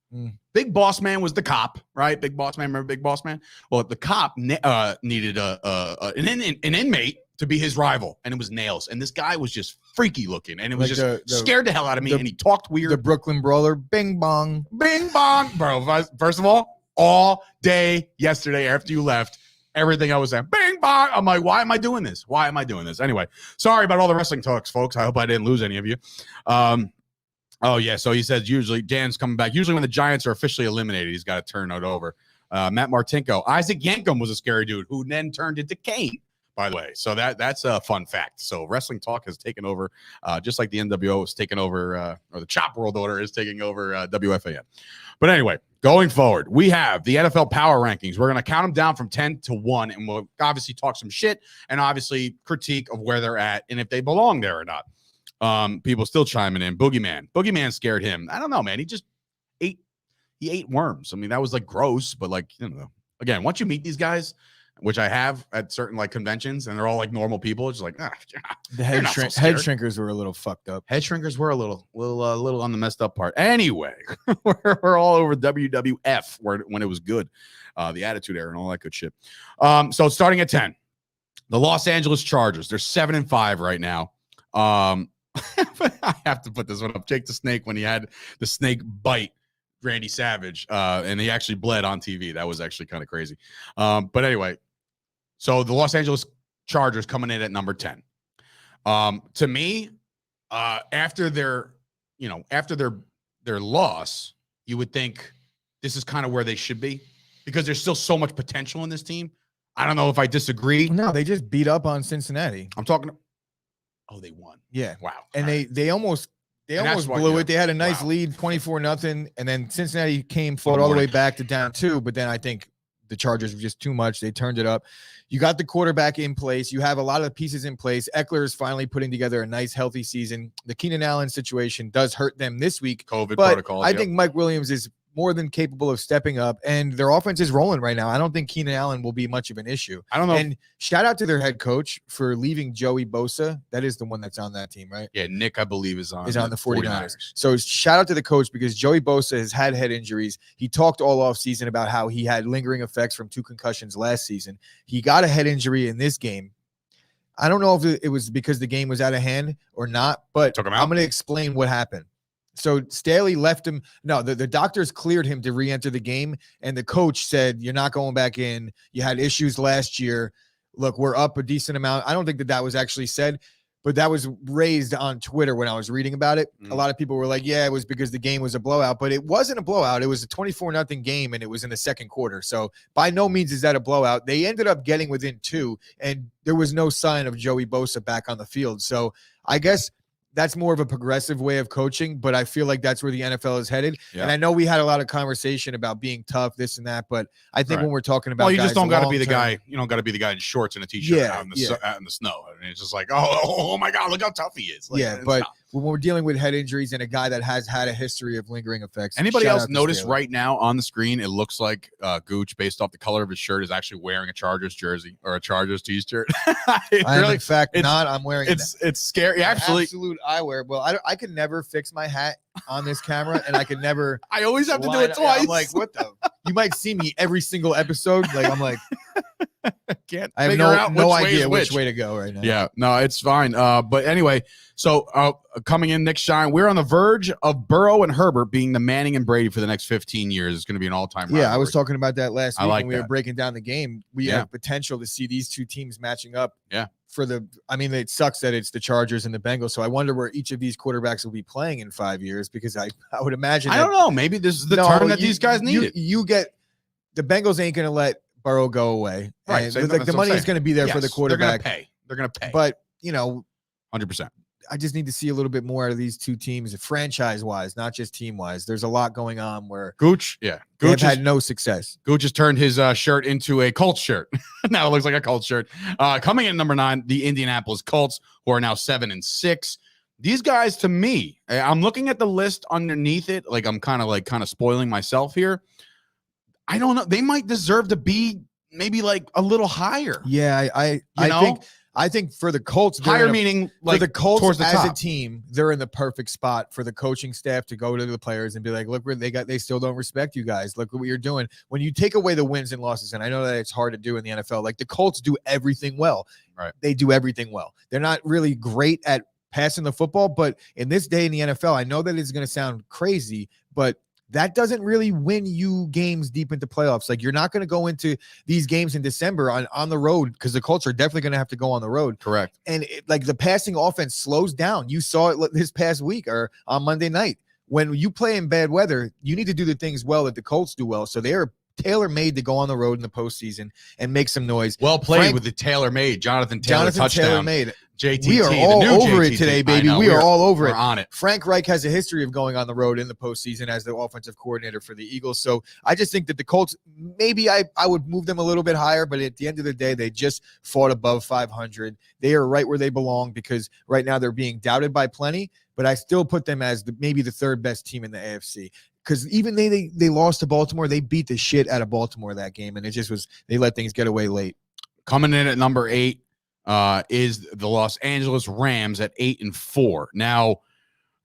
Big Boss Man was the cop, right? Big Boss Man. Remember Big Boss Man? Well, the cop needed an inmate to be his rival, and it was Nails. And this guy was just freaky looking, and it was like just scared the hell out of me, and he talked weird. The Brooklyn Brawler, bing bong. Bing bong. Bro, first of all day yesterday after you left, everything I was saying, bing bong. I'm like, why am I doing this? Why am I doing this? Anyway, sorry about all the wrestling talks, folks. I hope I didn't lose any of you. Oh, yeah. So he says usually Dan's coming back. Usually when the Giants are officially eliminated, he's got to turn it over. Matt Martinko. Isaac Yankum was a scary dude who then turned into Kane, by the way. So that's a fun fact. So wrestling talk has taken over, just like the NWO has taken over, or the Chop World Order is taking over WFAN. But anyway, going forward, we have the NFL Power Rankings. We're going to count them down from 10 to 1, and we'll obviously talk some shit and obviously critique of where they're at and if they belong there or not. People still chiming in. Boogeyman scared him. I don't know, man. He just ate worms. I mean, that was like gross, but like, again, once you meet these guys, which I have at certain like conventions, and they're all like normal people, it's like, the head shrinkers were a little fucked up. Head shrinkers were a little on the messed up part. Anyway, we're all over WWF when it was good, the Attitude Era and all that good shit. So starting at 10, the Los Angeles Chargers. They're 7-5 right now. I have to put this one up. Jake the Snake, when he had the snake bite Randy Savage, and he actually bled on TV. That was actually kind of crazy. But anyway, so the Los Angeles Chargers coming in at number 10. To me, after their loss, you would think this is kind of where they should be because there's still so much potential in this team. I don't know if I disagree. No, they just beat up on Cincinnati. I'm talking. Oh, they won. Yeah. Wow. And they almost blew it. They had a nice lead, 24-0, and then Cincinnati fought all the way back to down 2. But then I think the Chargers were just too much. They turned it up. You got the quarterback in place. You have a lot of the pieces in place. Eckler is finally putting together a nice, healthy season. The Keenan Allen situation does hurt them this week. COVID but protocols. I think Mike Williams is more than capable of stepping up, and their offense is rolling right now. I don't think Keenan Allen will be much of an issue. I don't know. And shout out to their head coach for leaving Joey Bosa. That is the one that's on that team, right? Yeah, Nick, I believe, is on the 49ers. So shout out to the coach, because Joey Bosa has had head injuries. He talked all off season about how he had lingering effects from 2 concussions last season. He got a head injury in this game. I don't know if it was because the game was out of hand or not, but I'm going to explain what happened. So Staley left him. No, the doctors cleared him to re-enter the game, and the coach said, you're not going back in. You had issues last year. Look, we're up a decent amount. I don't think that was actually said, but that was raised on Twitter when I was reading about it. A lot of people were like, yeah, it was because the game was a blowout, but it wasn't a blowout. It was a 24-0 game, and it was in the second quarter. So by no means is that a blowout. They ended up getting within 2, and there was no sign of Joey Bosa back on the field. So I guess that's more of a progressive way of coaching, but I feel like that's where the NFL is headed. Yeah. And I know we had a lot of conversation about being tough, this and that, but I think when we're talking about, you just don't got to be the guy. You don't got to be the guy in shorts and a t-shirt out in the snow. I mean, it's just like, oh my God, look how tough he is. Like, but when we're dealing with head injuries and a guy that has had a history of lingering effects. Anybody else notice right now on the screen, it looks like Gooch, based off the color of his shirt, is actually wearing a Chargers jersey or a Chargers t-shirt. In fact not. I'm wearing it's scary. Actually, absolute eyewear. Well, I could never fix my hat on this camera, and I could never. I always have to do it twice. I'm like, what the? You might see me every single episode. Like, I'm like, I have no idea which way to go right now. Yeah, no, it's fine. But anyway, so coming in, Nick Shine, we're on the verge of Burrow and Herbert being the Manning and Brady for the next 15 years. It's going to be an all-time rivalry. Yeah, I was talking about that last week when we were breaking down the game. We have potential to see these two teams matching up. Yeah. It sucks that it's the Chargers and the Bengals. So I wonder where each of these quarterbacks will be playing in 5 years, because I would imagine. I don't know. Maybe this is the turn that these guys need. You get the Bengals ain't going to let Burrow go away. Right. The money is going to be there for the quarterback. They're going to pay. But, 100%. I just need to see a little bit more out of these two teams, franchise-wise, not just team-wise. There's a lot going on where Gooch has had no success. Gooch has turned his shirt into a Colts shirt. Now it looks like a Colts shirt. Coming in number 9, the Indianapolis Colts, who are now 7-6. These guys, to me, I'm looking at the list underneath it, like I'm kind of spoiling myself here. I don't know. They might deserve to be maybe like a little higher. Yeah, I think for the Colts, higher meaning like for the Colts towards the as top. A team, they're in the perfect spot for the coaching staff to go to the players and be like, look where they still don't respect you guys. Look what you're doing. When you take away the wins and losses, and I know that it's hard to do in the NFL, like the Colts do everything well. Right. They do everything well. They're not really great at passing the football, but in this day in the NFL, I know that it's going to sound crazy, but that doesn't really win you games deep into playoffs. Like, you're not going to go into these games in December on the road, because the Colts are definitely going to have to go on the road. Correct. And the passing offense slows down. You saw it this past week or on Monday night. When you play in bad weather, you need to do the things well that the Colts do well. So they are tailor-made to go on the road in the postseason and make some noise. Well played with the tailor-made. Jonathan Taylor touchdown. Tailor-made. JTT, we are all over it today, baby. We are all over it. On it. Frank Reich has a history of going on the road in the postseason as the offensive coordinator for the Eagles. So I just think that the Colts, maybe I would move them a little bit higher, but at the end of the day, they just fought above 500. They are right where they belong, because right now they're being doubted by plenty, but I still put them as maybe the third best team in the AFC. Because even they lost to Baltimore, they beat the shit out of Baltimore that game, and it just was, they let things get away late. Coming in at number 8 is the Los Angeles Rams at 8-4. Now,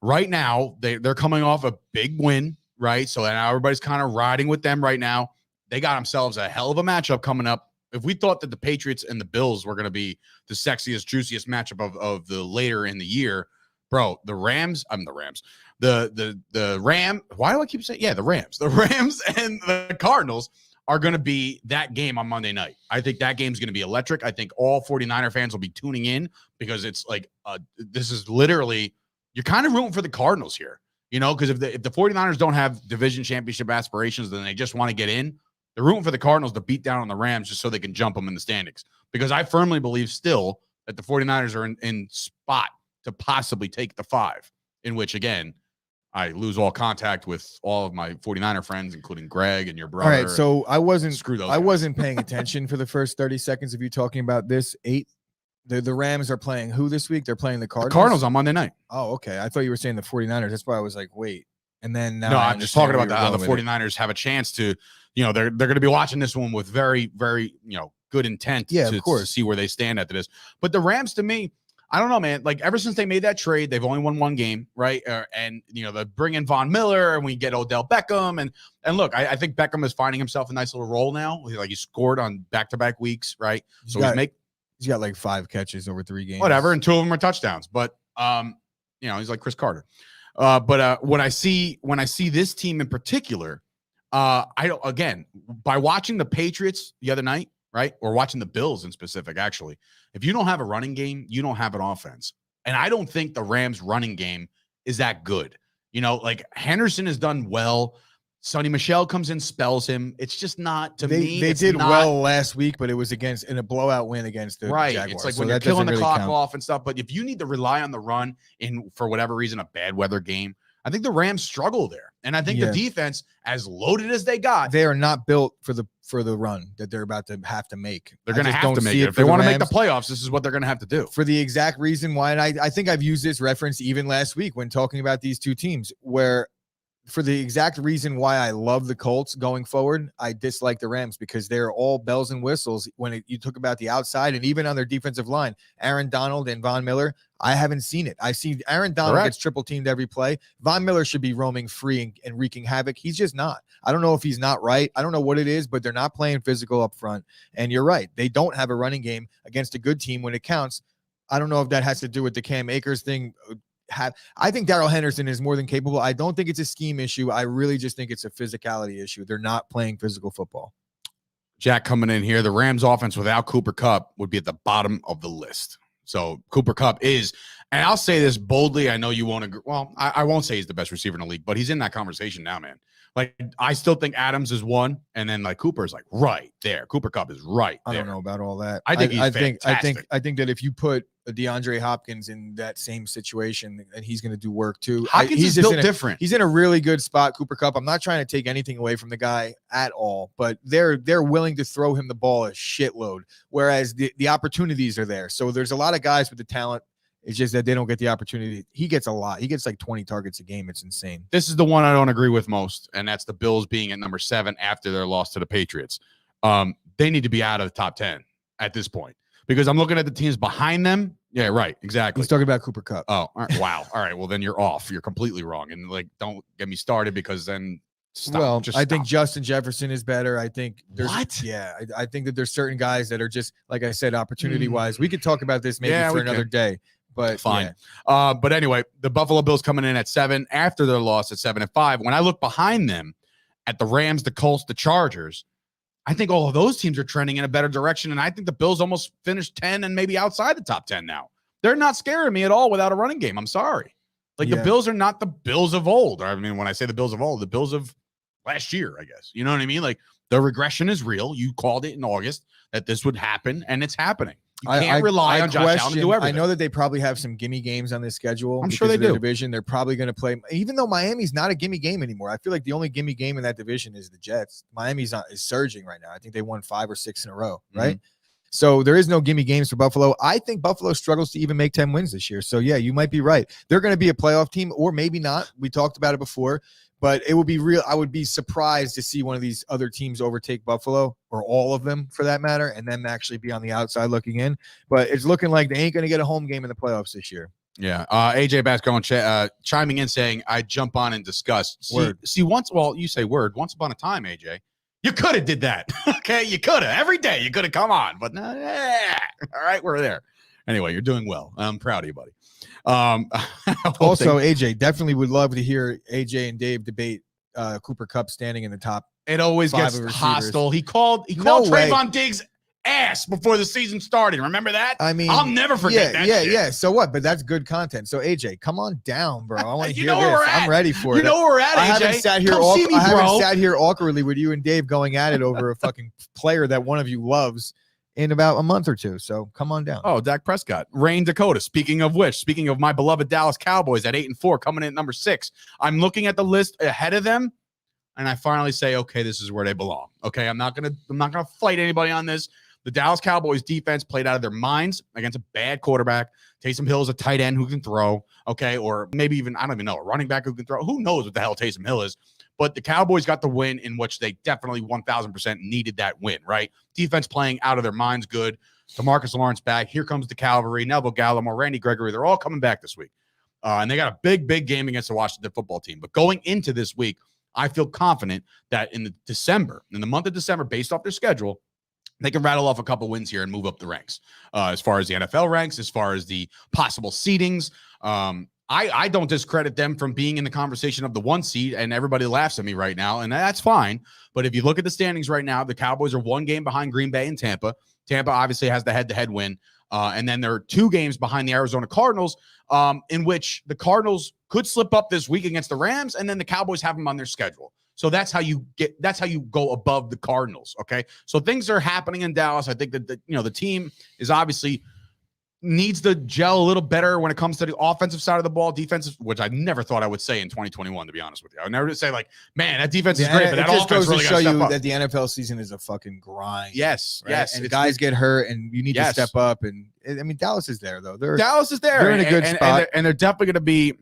right now, they're coming off a big win, right? So now everybody's kind of riding with them right now. They got themselves a hell of a matchup coming up. If we thought that the Patriots and the Bills were going to be the sexiest, juiciest matchup of the later in the year, bro, the Rams, why do I keep saying, the Rams and the Cardinals are going to be that game on Monday night. I think that game's going to be electric. I think all 49er fans will be tuning in, because it's like, this is literally, you're kind of rooting for the Cardinals here, because if the 49ers don't have division championship aspirations, then they just want to get in. They're rooting for the Cardinals to beat down on the Rams just so they can jump them in the standings, because I firmly believe still that the 49ers are in spot to possibly take the 5, in which, again, I lose all contact with all of my 49er friends, including Greg and your brother. All right, so I wasn't paying attention for the first 30 seconds of you talking about this. 8, the Rams are playing who this week? They're playing the Cardinals? The Cardinals on Monday night. Oh, okay. I thought you were saying the 49ers. That's why I was like, wait. And then no, I'm just talking about how the 49ers have a chance to, they're going to be watching this one with very, very, good intent to see where they stand after this. But the Rams, to me, I don't know, man. Like, ever since they made that trade, they've only won one game, right? And they bring in Von Miller, and we get Odell Beckham, and look, I think Beckham is finding himself a nice little role now. Like, he scored on back-to-back weeks, right? He's got like 5 catches over 3 games, whatever, and 2 of them are touchdowns. But he's like Chris Carter. But when I see this team in particular, by watching the Patriots the other night, right? Or watching the Bills in specific, actually. If you don't have a running game, you don't have an offense. And I don't think the Rams running game is that good. Like, Henderson has done well. Sonny Michel comes in, spells him. It's just not, to me. They did well last week, but it was in a blowout win against the Jaguars. It's like when you're killing the clock off and stuff. But if you need to rely on the run in, for whatever reason, a bad weather game, I think the Rams struggle there. And I think the defense, as loaded as they got, they are not built for the run that they're about to have to make. They're going to have to make it. If they want to make the playoffs, this is what they're going to have to do. For the exact reason why, and I think I've used this reference even last week when talking about these two teams, where for the exact reason why I love the Colts going forward, I dislike the Rams, because they're all bells and whistles when you talk about the outside and even on their defensive line. Aaron Donald and Von Miller, I haven't seen it. I see Aaron Donald gets triple teamed every play. Von Miller should be roaming free and wreaking havoc. He's just not. I don't know if he's not right. I don't know what it is, but they're not playing physical up front. And you're right. They don't have a running game against a good team when it counts. I don't know if that has to do with the Cam Akers thing. I think Darrell Henderson is more than capable. I don't think it's a scheme issue. I really just think it's a physicality issue. They're not playing physical football. Jack coming in here. The Rams offense without Cooper Kupp would be at the bottom of the list. So Cooper Kupp is, and I'll say this boldly. I know you won't agree. Well, I won't say he's the best receiver in the league, but he's in that conversation now, man. Like, I still think Adams is 1, and then like Cooper is like right there. Cooper Kupp is right there. I don't know about all that. I think he's fantastic. I think that if you put DeAndre Hopkins in that same situation, and he's going to do work too. Hopkins is built different. He's in a really good spot, Cooper Kupp. I'm not trying to take anything away from the guy at all, but they're willing to throw him the ball a shitload, whereas the opportunities are there. So there's a lot of guys with the talent. It's just that they don't get the opportunity. He gets a lot. He gets like 20 targets a game. It's insane. This is the one I don't agree with most, and that's the Bills being at number 7 after their loss to the Patriots. They need to be out of the top 10 at this point, because I'm looking at the teams behind them. Yeah, right. Exactly. He's talking about Cooper Kupp. Oh, all right. Wow. All right. Well, then you're off. You're completely wrong. And like, don't get me started, because then stop. Well, I think Justin Jefferson is better. I think there's I think that there's certain guys that are just, like I said, opportunity wise. We could talk about this maybe for another day. But fine. Yeah. But anyway, the Buffalo Bills coming in at 7 after their loss at 7-5. When I look behind them at the Rams, the Colts, the Chargers, I think all of those teams are trending in a better direction. And I think the Bills almost finished 10 and maybe outside the top 10 now. They're not scaring me at all without a running game. I'm sorry. Like, the Bills are not the Bills of old. I mean, when I say the Bills of old, the Bills of last year, I guess. You know what I mean? Like, the regression is real. You called it in August that this would happen, and it's happening. You can't rely on Josh Allen to do everything. I know that they probably have some gimme games on this schedule. I'm sure they do. Division, they're probably going to play, even though Miami's not a gimme game anymore. I feel like the only gimme game in that division is the Jets. Miami's is surging right now. I think they won 5 or 6 in a row, right? So there is no gimme games for Buffalo. I think Buffalo struggles to even make 10 wins this year. So yeah, you might be right. They're going to be a playoff team, or maybe not. We talked about it before. But it would be real. I would be surprised to see one of these other teams overtake Buffalo, or all of them for that matter, and then actually be on the outside looking in. But it's looking like they ain't going to get a home game in the playoffs this year. Yeah. AJ Basco chiming in saying, I jump on and discuss. You say word. Once upon a time, AJ, you could have did that. Okay. You could have. Every day you could have come on. But all right, we're there. Anyway, you're doing well. I'm proud of you, buddy. Also, AJ, definitely would love to hear AJ and Dave debate Cooper Kupp standing in the top. It always gets hostile. He called Trayvon Diggs ass before the season started. Remember that? I mean, I'll never forget that. Yeah. So what? But that's good content. So AJ, come on down, bro. I want to hear this. I'm ready for it. You know where we're at, AJ. I haven't sat here awkwardly with you and Dave going at it over a fucking player that one of you loves in about a month or two. So come on down. Oh, Dak Prescott, Rain Dakota. Speaking of my beloved Dallas Cowboys at 8-4, coming in at number 6. I'm looking at the list ahead of them, and I finally say, okay, this is where they belong. Okay, I'm not gonna fight anybody on this. The Dallas Cowboys defense played out of their minds against a bad quarterback. Taysom Hill is a tight end who can throw, okay, or maybe even, I don't even know, a running back who can throw. Who knows what the hell Taysom Hill is? But the Cowboys got the win in which they definitely 1,000% needed that win, right? Defense playing out of their minds good. DeMarcus Lawrence back. Here comes the cavalry. Neville Gallimore, Randy Gregory. They're all coming back this week. And they got a big, big game against the Washington football team. But going into this week, I feel confident that in the month of December, based off their schedule, they can rattle off a couple wins here and move up the ranks as far as the NFL ranks, as far as the possible seedings. I don't discredit them from being in the conversation of the 1 seed, and everybody laughs at me right now, and that's fine. But if you look at the standings right now, the Cowboys are 1 game behind Green Bay and Tampa. Tampa obviously has the head-to-head win. And then there are 2 games behind the Arizona Cardinals, in which the Cardinals could slip up this week against the Rams, and then the Cowboys have them on their schedule. So that's how you go above the Cardinals. Okay. So things are happening in Dallas. I think that the team is obviously needs to gel a little better when it comes to the offensive side of the ball. Defensive, which I never thought I would say in 2021, to be honest with you. I would never say like, man, that defense is great, but that offense goes really to show you that the NFL season is a fucking grind. Yes. Right? Yes. And guys get hurt and you need to step up. And I mean, Dallas is there though. Dallas is there. They're in a good spot. And they're definitely going to be,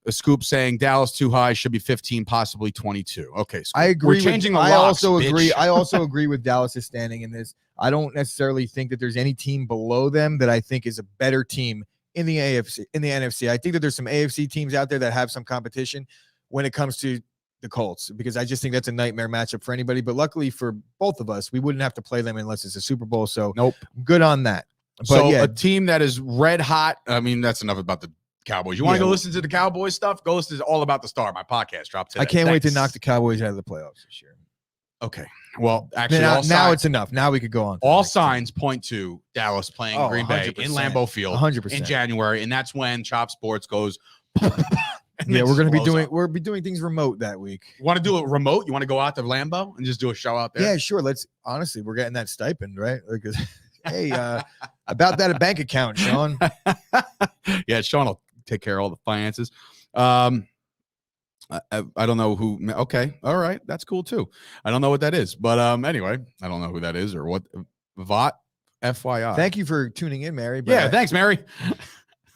a scoop saying Dallas too high, should be 15, possibly 22. Okay. I agree. We're changing the I locks, also bitch. agree. I also agree with Dallas' standing in this. I don't necessarily think that there's any team below them that I think is a better team in the AFC, in the NFC. I think that there's some AFC teams out there that have some competition when it comes to the Colts, because I just think that's a nightmare matchup for anybody. But luckily for both of us, we wouldn't have to play them unless it's a Super Bowl. So nope. Good on that. But so yeah, a team that is red hot. I mean, that's enough about the Cowboys. You want to go listen to the Cowboys stuff? Go listen to All About the Star, my podcast drop today. I can't wait to knock the Cowboys out of the playoffs this year. Okay. Well, actually, now it's enough. Now we could go on. All signs point to Dallas playing Green Bay in Lambeau Field 100% in January, and that's when Chop Sports goes. Yeah, we're gonna be doing things remote that week. Want to do it remote? You want to go out to Lambeau and just do a show out there? Yeah, sure. Honestly, we're getting that stipend, right? Because hey, about that bank account, Sean. Yeah, Sean will take care of all the finances. I don't know who. Okay, all right, that's cool too. I don't know what that is, but anyway, I don't know who that is or what. VOT, FYI. Thank you for tuning in, Mary. Yeah, thanks, Mary.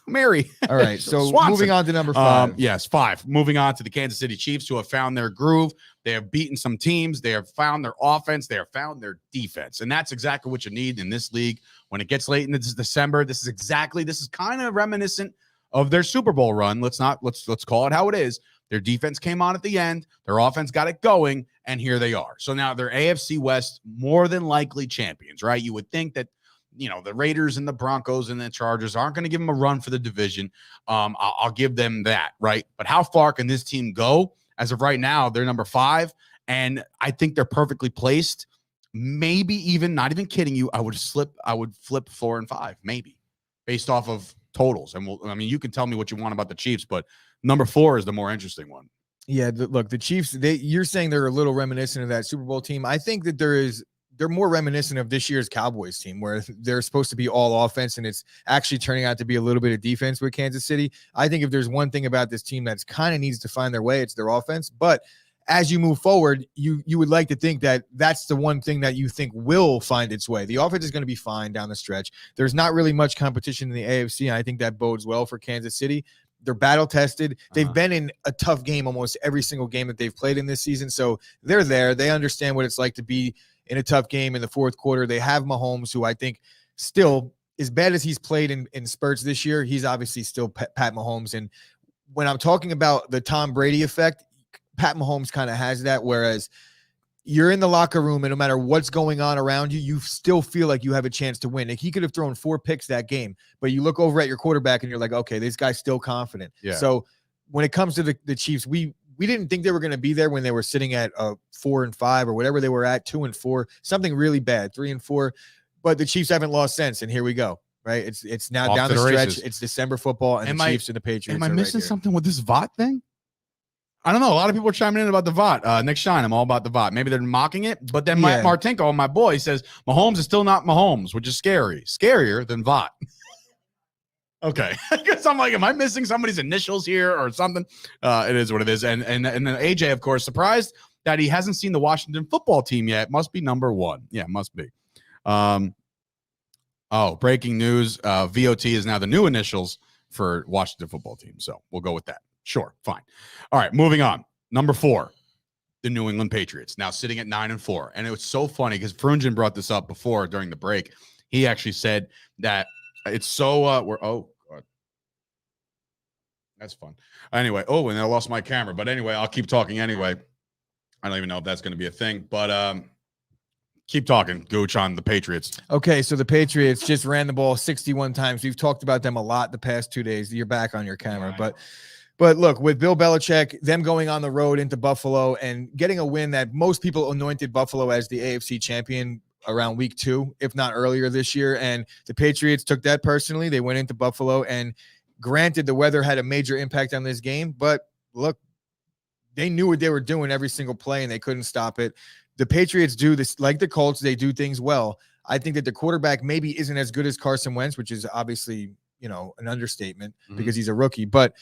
Mary. All right, so Swanson. moving on to number 5. Yes, 5. Moving on to the Kansas City Chiefs, who have found their groove. They have beaten some teams. They have found their offense. They have found their defense, and that's exactly what you need in this league. When it gets late in December, this is kind of reminiscent of their Super Bowl run. Let's call it how it is. Their defense came on at the end. Their offense got it going, and here they are. So now they're AFC West more than likely champions, right? You would think that, the Raiders and the Broncos and the Chargers aren't going to give them a run for the division. I'll give them that, right? But how far can this team go? As of right now, they're number 5, and I think they're perfectly placed. Maybe even, not even kidding you, I would flip 4 and 5, maybe, based off of totals. And you can tell me what you want about the Chiefs, but number 4 is the more interesting one. Yeah, look, the Chiefs, you're saying they're a little reminiscent of that Super Bowl team. I think that they're more reminiscent of this year's Cowboys team, where they're supposed to be all offense, and it's actually turning out to be a little bit of defense with Kansas City. I think if there's one thing about this team that's kind of needs to find their way, it's their offense. But as you move forward, you would like to think that that's the one thing that you think will find its way. The offense is going to be fine down the stretch. There's not really much competition in the AFC, and I think that bodes well for Kansas City. They're battle tested. They've been in a tough game almost every single game that they've played in this season. So they're there. They understand what it's like to be in a tough game in the fourth quarter. They have Mahomes, who I think still, as bad as he's played in spurts this year, he's obviously still Pat Mahomes. And when I'm talking about the Tom Brady effect, Pat Mahomes kind of has that, whereas you're in the locker room and no matter what's going on around you, you still feel like you have a chance to win. Like, he could have thrown 4 picks that game, but you look over at your quarterback and you're like, okay, this guy's still confident. Yeah. So when it comes to the Chiefs, we didn't think they were going to be there when they were sitting at 4 and 5 or whatever they were at, 2 and 4, something really bad, 3 and 4. But the Chiefs haven't lost since, and here we go. Right? It's now off down the stretch. Races. It's December football, and the Chiefs and the Patriots. Am I missing something with this VOT thing? I don't know. A lot of people are chiming in about the VOT. Nick Shine, I'm all about the VOT. Maybe they're mocking it, but then Martinko, my boy, says Mahomes is still not Mahomes, which is scary. Scarier than VOT. Okay. Because I'm like, am I missing somebody's initials here or something? It is what it is. And then AJ, of course, surprised that he hasn't seen the Washington football team yet. Must be number 1. Yeah, must be. Oh, breaking news. VOT is now the new initials for Washington football team. So we'll go with that. Sure. Fine. All right. Moving on. Number 4, the New England Patriots, now sitting at 9-4. And it was so funny because Frungen brought this up before during the break. He actually said that it's so, God. That's fun. Anyway. Oh, and I lost my camera. But anyway, I'll keep talking anyway. I don't even know if that's going to be a thing. But, keep talking, Gooch, on the Patriots. Okay, so the Patriots just ran the ball 61 times. We've talked about them a lot the past 2 days. You're back on your camera, but look, with Bill Belichick, them going on the road into Buffalo and getting a win that most people anointed Buffalo as the AFC champion around week 2, if not earlier this year, and the Patriots took that personally. They went into Buffalo, and granted, the weather had a major impact on this game, but look, they knew what they were doing every single play, and they couldn't stop it. The Patriots do this like the Colts. They do things well. I think that the quarterback maybe isn't as good as Carson Wentz, which is obviously, an understatement because he's a rookie. But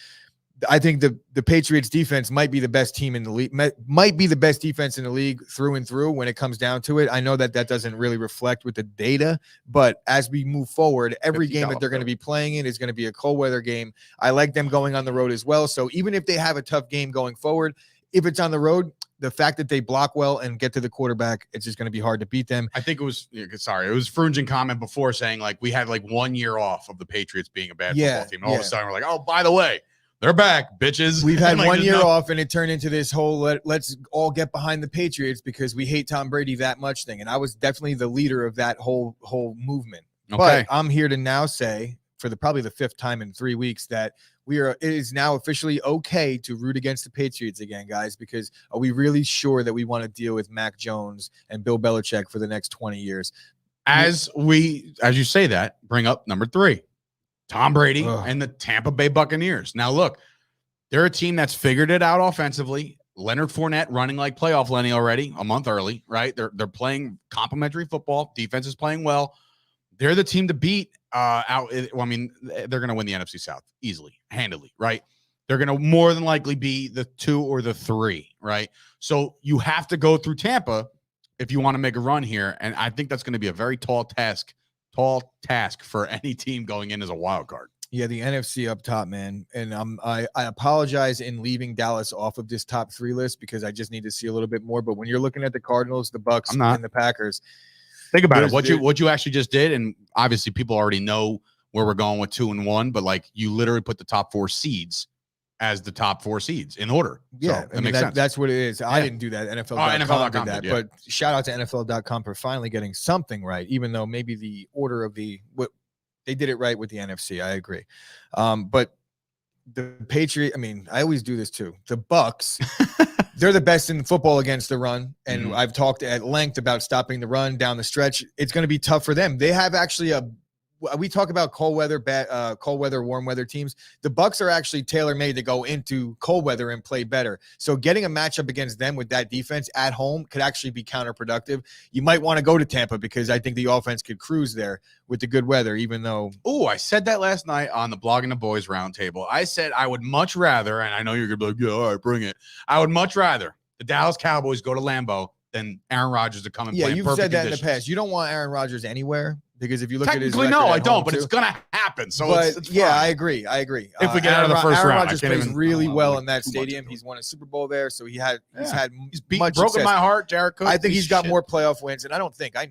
I think the Patriots defense might be the best team in the league, might be the best defense in the league through and through when it comes down to it. I know that doesn't really reflect with the data, but as we move forward, every game that they're going to be playing in is going to be a cold weather game. I like them going on the road as well. So even if they have a tough game going forward, if it's on the road, the fact that they block well and get to the quarterback, it's just going to be hard to beat them. I think it was Frungen comment before saying like we had like 1 year off of the Patriots being a bad football team. And all of a sudden we're like, oh, by the way, they're back, bitches. We've had 1 year off, and it turned into this whole let's all get behind the Patriots because we hate Tom Brady that much thing. And I was definitely the leader of that whole movement. Okay. But I'm here to now say for probably the 5th time in 3 weeks that it is now officially okay to root against the Patriots again, guys, because are we really sure that we want to deal with Mac Jones and Bill Belichick for the next 20 years? As you say that, bring up number 3, Tom Brady and the Tampa Bay Buccaneers. Now, look, they're a team that's figured it out offensively. Leonard Fournette running like playoff Lenny already, a month early, right? They're playing complimentary football. Defense is playing well. They're the team to beat. They're going to win the NFC South easily, handily, right? They're going to more than likely be the 2 or the 3, right? So you have to go through Tampa if you want to make a run here, and I think that's going to be a very tall task for any team going in as a wild card. Yeah, the NFC up top, man. And I apologize in leaving Dallas off of this top 3 list because I just need to see a little bit more. But when you're looking at the Cardinals, the BUCS, and the Packers, think about it. What you actually just did, and obviously people already know where we're going with 2 and 1, but like you literally put the top 4 seeds as the top 4 seeds in order. Yeah, so makes sense. That's what it is. I didn't do that. NFL.com did that. Yeah. But shout out to NFL.com for finally getting something right, even though maybe the order of they did it right with the NFC. I agree. But the Patriots, I always do this too. The BUCS, they're the best in football against the run. And I've talked at length about stopping the run down the stretch. It's going to be tough for them. They have actually we talk about cold weather, warm weather teams. The BUCS are actually tailor-made to go into cold weather and play better. So getting a matchup against them with that defense at home could actually be counterproductive. You might want to go to Tampa because I think the offense could cruise there with the good weather, even though. Oh, I said that last night on the Blogging the Boys roundtable. I said I would much rather, and I know you're going to be like, yeah, all right, bring it. I would much rather the Dallas Cowboys go to Lambeau than Aaron Rodgers to come and play in perfect you've said that conditions. in the past. You don't want Aaron Rodgers anywhere. Because if you look at his record, no, I don't, but it's going to happen. So it's yeah, I agree. If we get out of the first Aaron round, Rodgers plays really well in that stadium. He's won a Super Bowl there, so he's broken success. My heart, Jared Cook. I think he's got more playoff wins, and I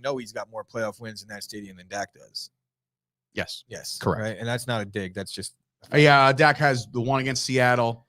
know he's got more playoff wins in that stadium than Dak does. Yes, correct. Right? And that's not a dig. That's just Dak has the one against Seattle.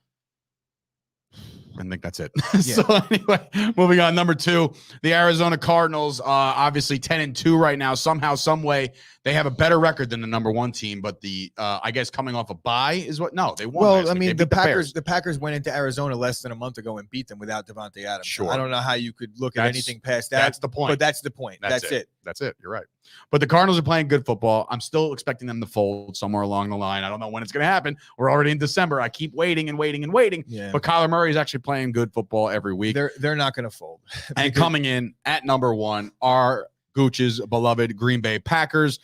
I think that's it. So anyway, moving on. Number 2, the Arizona Cardinals, obviously 10-2 right now. Somehow, some way, they have a better record than the number 1 team. But I guess coming off a bye is what? No, they won. Well, the Packers went into Arizona less than a month ago and beat them without Devontae Adams. Sure. I don't know how you could look at anything past that. That's the point. But that's the point. That's it. That's it. You're right. But the Cardinals are playing good football. I'm still expecting them to fold somewhere along the line. I don't know when it's going to happen. We're already in December. I keep waiting and waiting and waiting. Yeah. But Kyler Murray is actually playing good football every week. They're not going to fold. And coming in at number 1 are Gooch's beloved Green Bay Packers.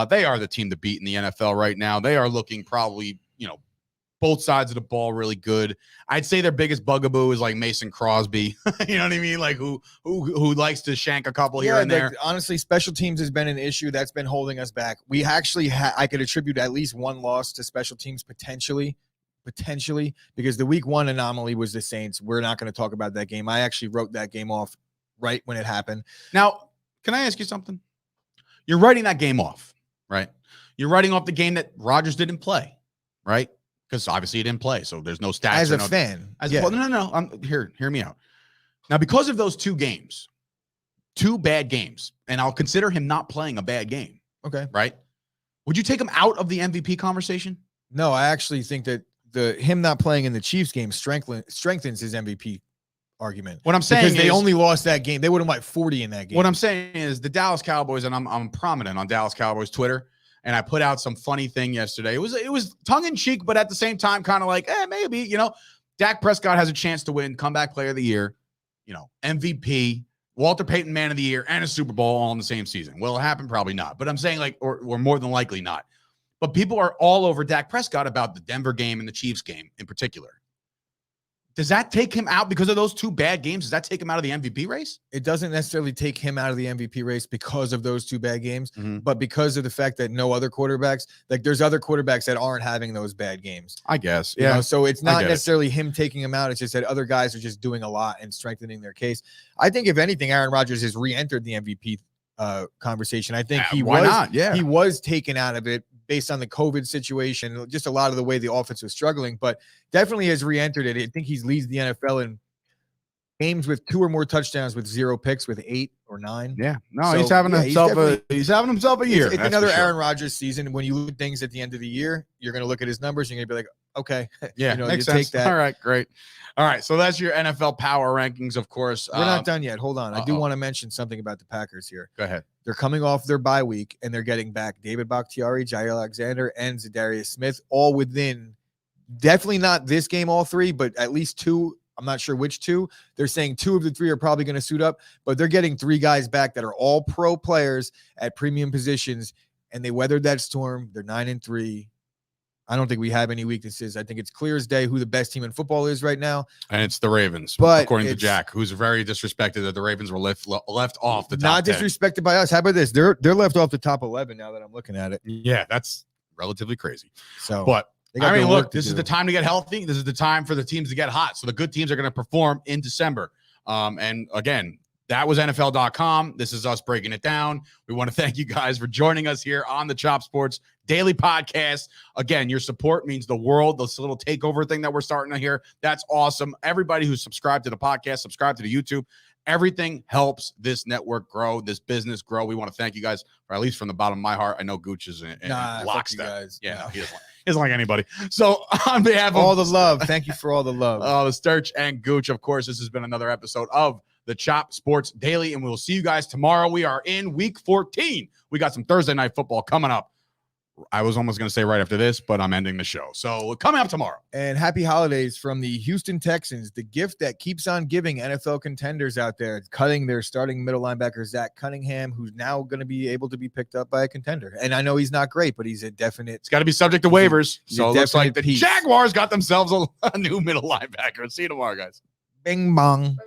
They are the team to beat in the NFL right now. They are looking probably, both sides of the ball really good. I'd say their biggest bugaboo is like Mason Crosby. You know what I mean? Like who likes to shank a couple here and there. Honestly, special teams has been an issue that's been holding us back. We actually I could attribute at least one loss to special teams potentially, because the week 1 anomaly was the Saints. We're not going to talk about that game. I actually wrote that game off right when it happened. Now, can I ask you something? You're writing that game off, right? You're writing off the game that Rodgers didn't play, right? Because obviously he didn't play, so there's no stats. As a fan. Well, no. Hear me out. Now, because of those 2 games, 2 bad games, and I'll consider him not playing a bad game. Okay. Right? Would you take him out of the MVP conversation? No, I actually think that him not playing in the Chiefs game strengthens his MVP argument. What I'm saying because is they only lost that game. They would have won 40 in that game. What I'm saying is the Dallas Cowboys, and I'm prominent on Dallas Cowboys Twitter, and I put out some funny thing yesterday. It was tongue in cheek, but at the same time, kind of like, maybe, you know, Dak Prescott has a chance to win comeback player of the year, you know, MVP, Walter Payton man of the year, and a Super Bowl all in the same season. Will it happen? Probably not. But I'm saying like, or more than likely not. But people are all over Dak Prescott about the Denver game and the Chiefs game in particular. Does that take him out because of those 2 bad games? Does that take him out of the MVP race? It doesn't necessarily take him out of the MVP race because of those 2 bad games, but because of the fact that no other quarterbacks, like there's other quarterbacks that aren't having those bad games. I guess. You know, so it's not necessarily him taking him out. It's just that other guys are just doing a lot and strengthening their case. I think if anything, Aaron Rodgers has re-entered the MVP conversation. I think he was taken out of it based on the COVID situation, just a lot of the way the offense was struggling, but definitely has re-entered it. I think he leads the NFL in games with 2 or more touchdowns with 0 picks with 8 or 9. Yeah. No, so, he's having himself a year. It's another Aaron Rodgers season. When you look at things at the end of the year, you're going to look at his numbers. You're going to be like, okay. Yeah, you know, makes sense. Take that. All right, great. All right, so that's your NFL power rankings, of course. We're not done yet. Hold on. I do want to mention something about the Packers here. Go ahead. They're coming off their bye week, and they're getting back David Bakhtiari, Jair Alexander, and Zadarius Smith, all within definitely not this game, all 3, but at least 2. I'm not sure which 2. They're saying 2 of the 3 are probably going to suit up, but they're getting 3 guys back that are all pro players at premium positions, and they weathered that storm. They're 9-3. I don't think we have any weaknesses. I think it's clear as day who the best team in football is right now. And it's the Ravens, but according to Jack, who's very disrespected that the Ravens were left off the top Not 10. Disrespected by us. How about this? They're left off the top 11 now that I'm looking at it. Yeah, that's relatively crazy. So, but I mean, look, this is the time to get healthy. This is the time for the teams to get hot. So the good teams are going to perform in December. And again, that was NFL.com. This is us breaking it down. We want to thank you guys for joining us here on the Chop Sports Daily Podcast. Again, your support means the world. This little takeover thing that we're starting to hear, that's awesome. Everybody who's subscribed to the podcast, subscribe to the YouTube. Everything helps this network grow, this business grow. We want to thank you guys, or at least from the bottom of my heart. I know Gooch is in lockstep. Yeah, no, he isn't like anybody. So on behalf of all the love, thank you for all the love. The Sturch and Gooch, of course, this has been another episode of the Chop Sports Daily, and we'll see you guys tomorrow. We are in week 14. We got some Thursday night football coming up. I was almost going to say right after this, but I'm ending the show. So coming up tomorrow. And happy holidays from the Houston Texans, the gift that keeps on giving NFL contenders out there, cutting their starting middle linebacker, Zach Cunningham, who's now going to be able to be picked up by a contender. And I know he's not great, but he's a definite. It's got to be subject to waivers. So it looks like the piece. Jaguars got themselves a new middle linebacker. See you tomorrow, guys. Bing bong.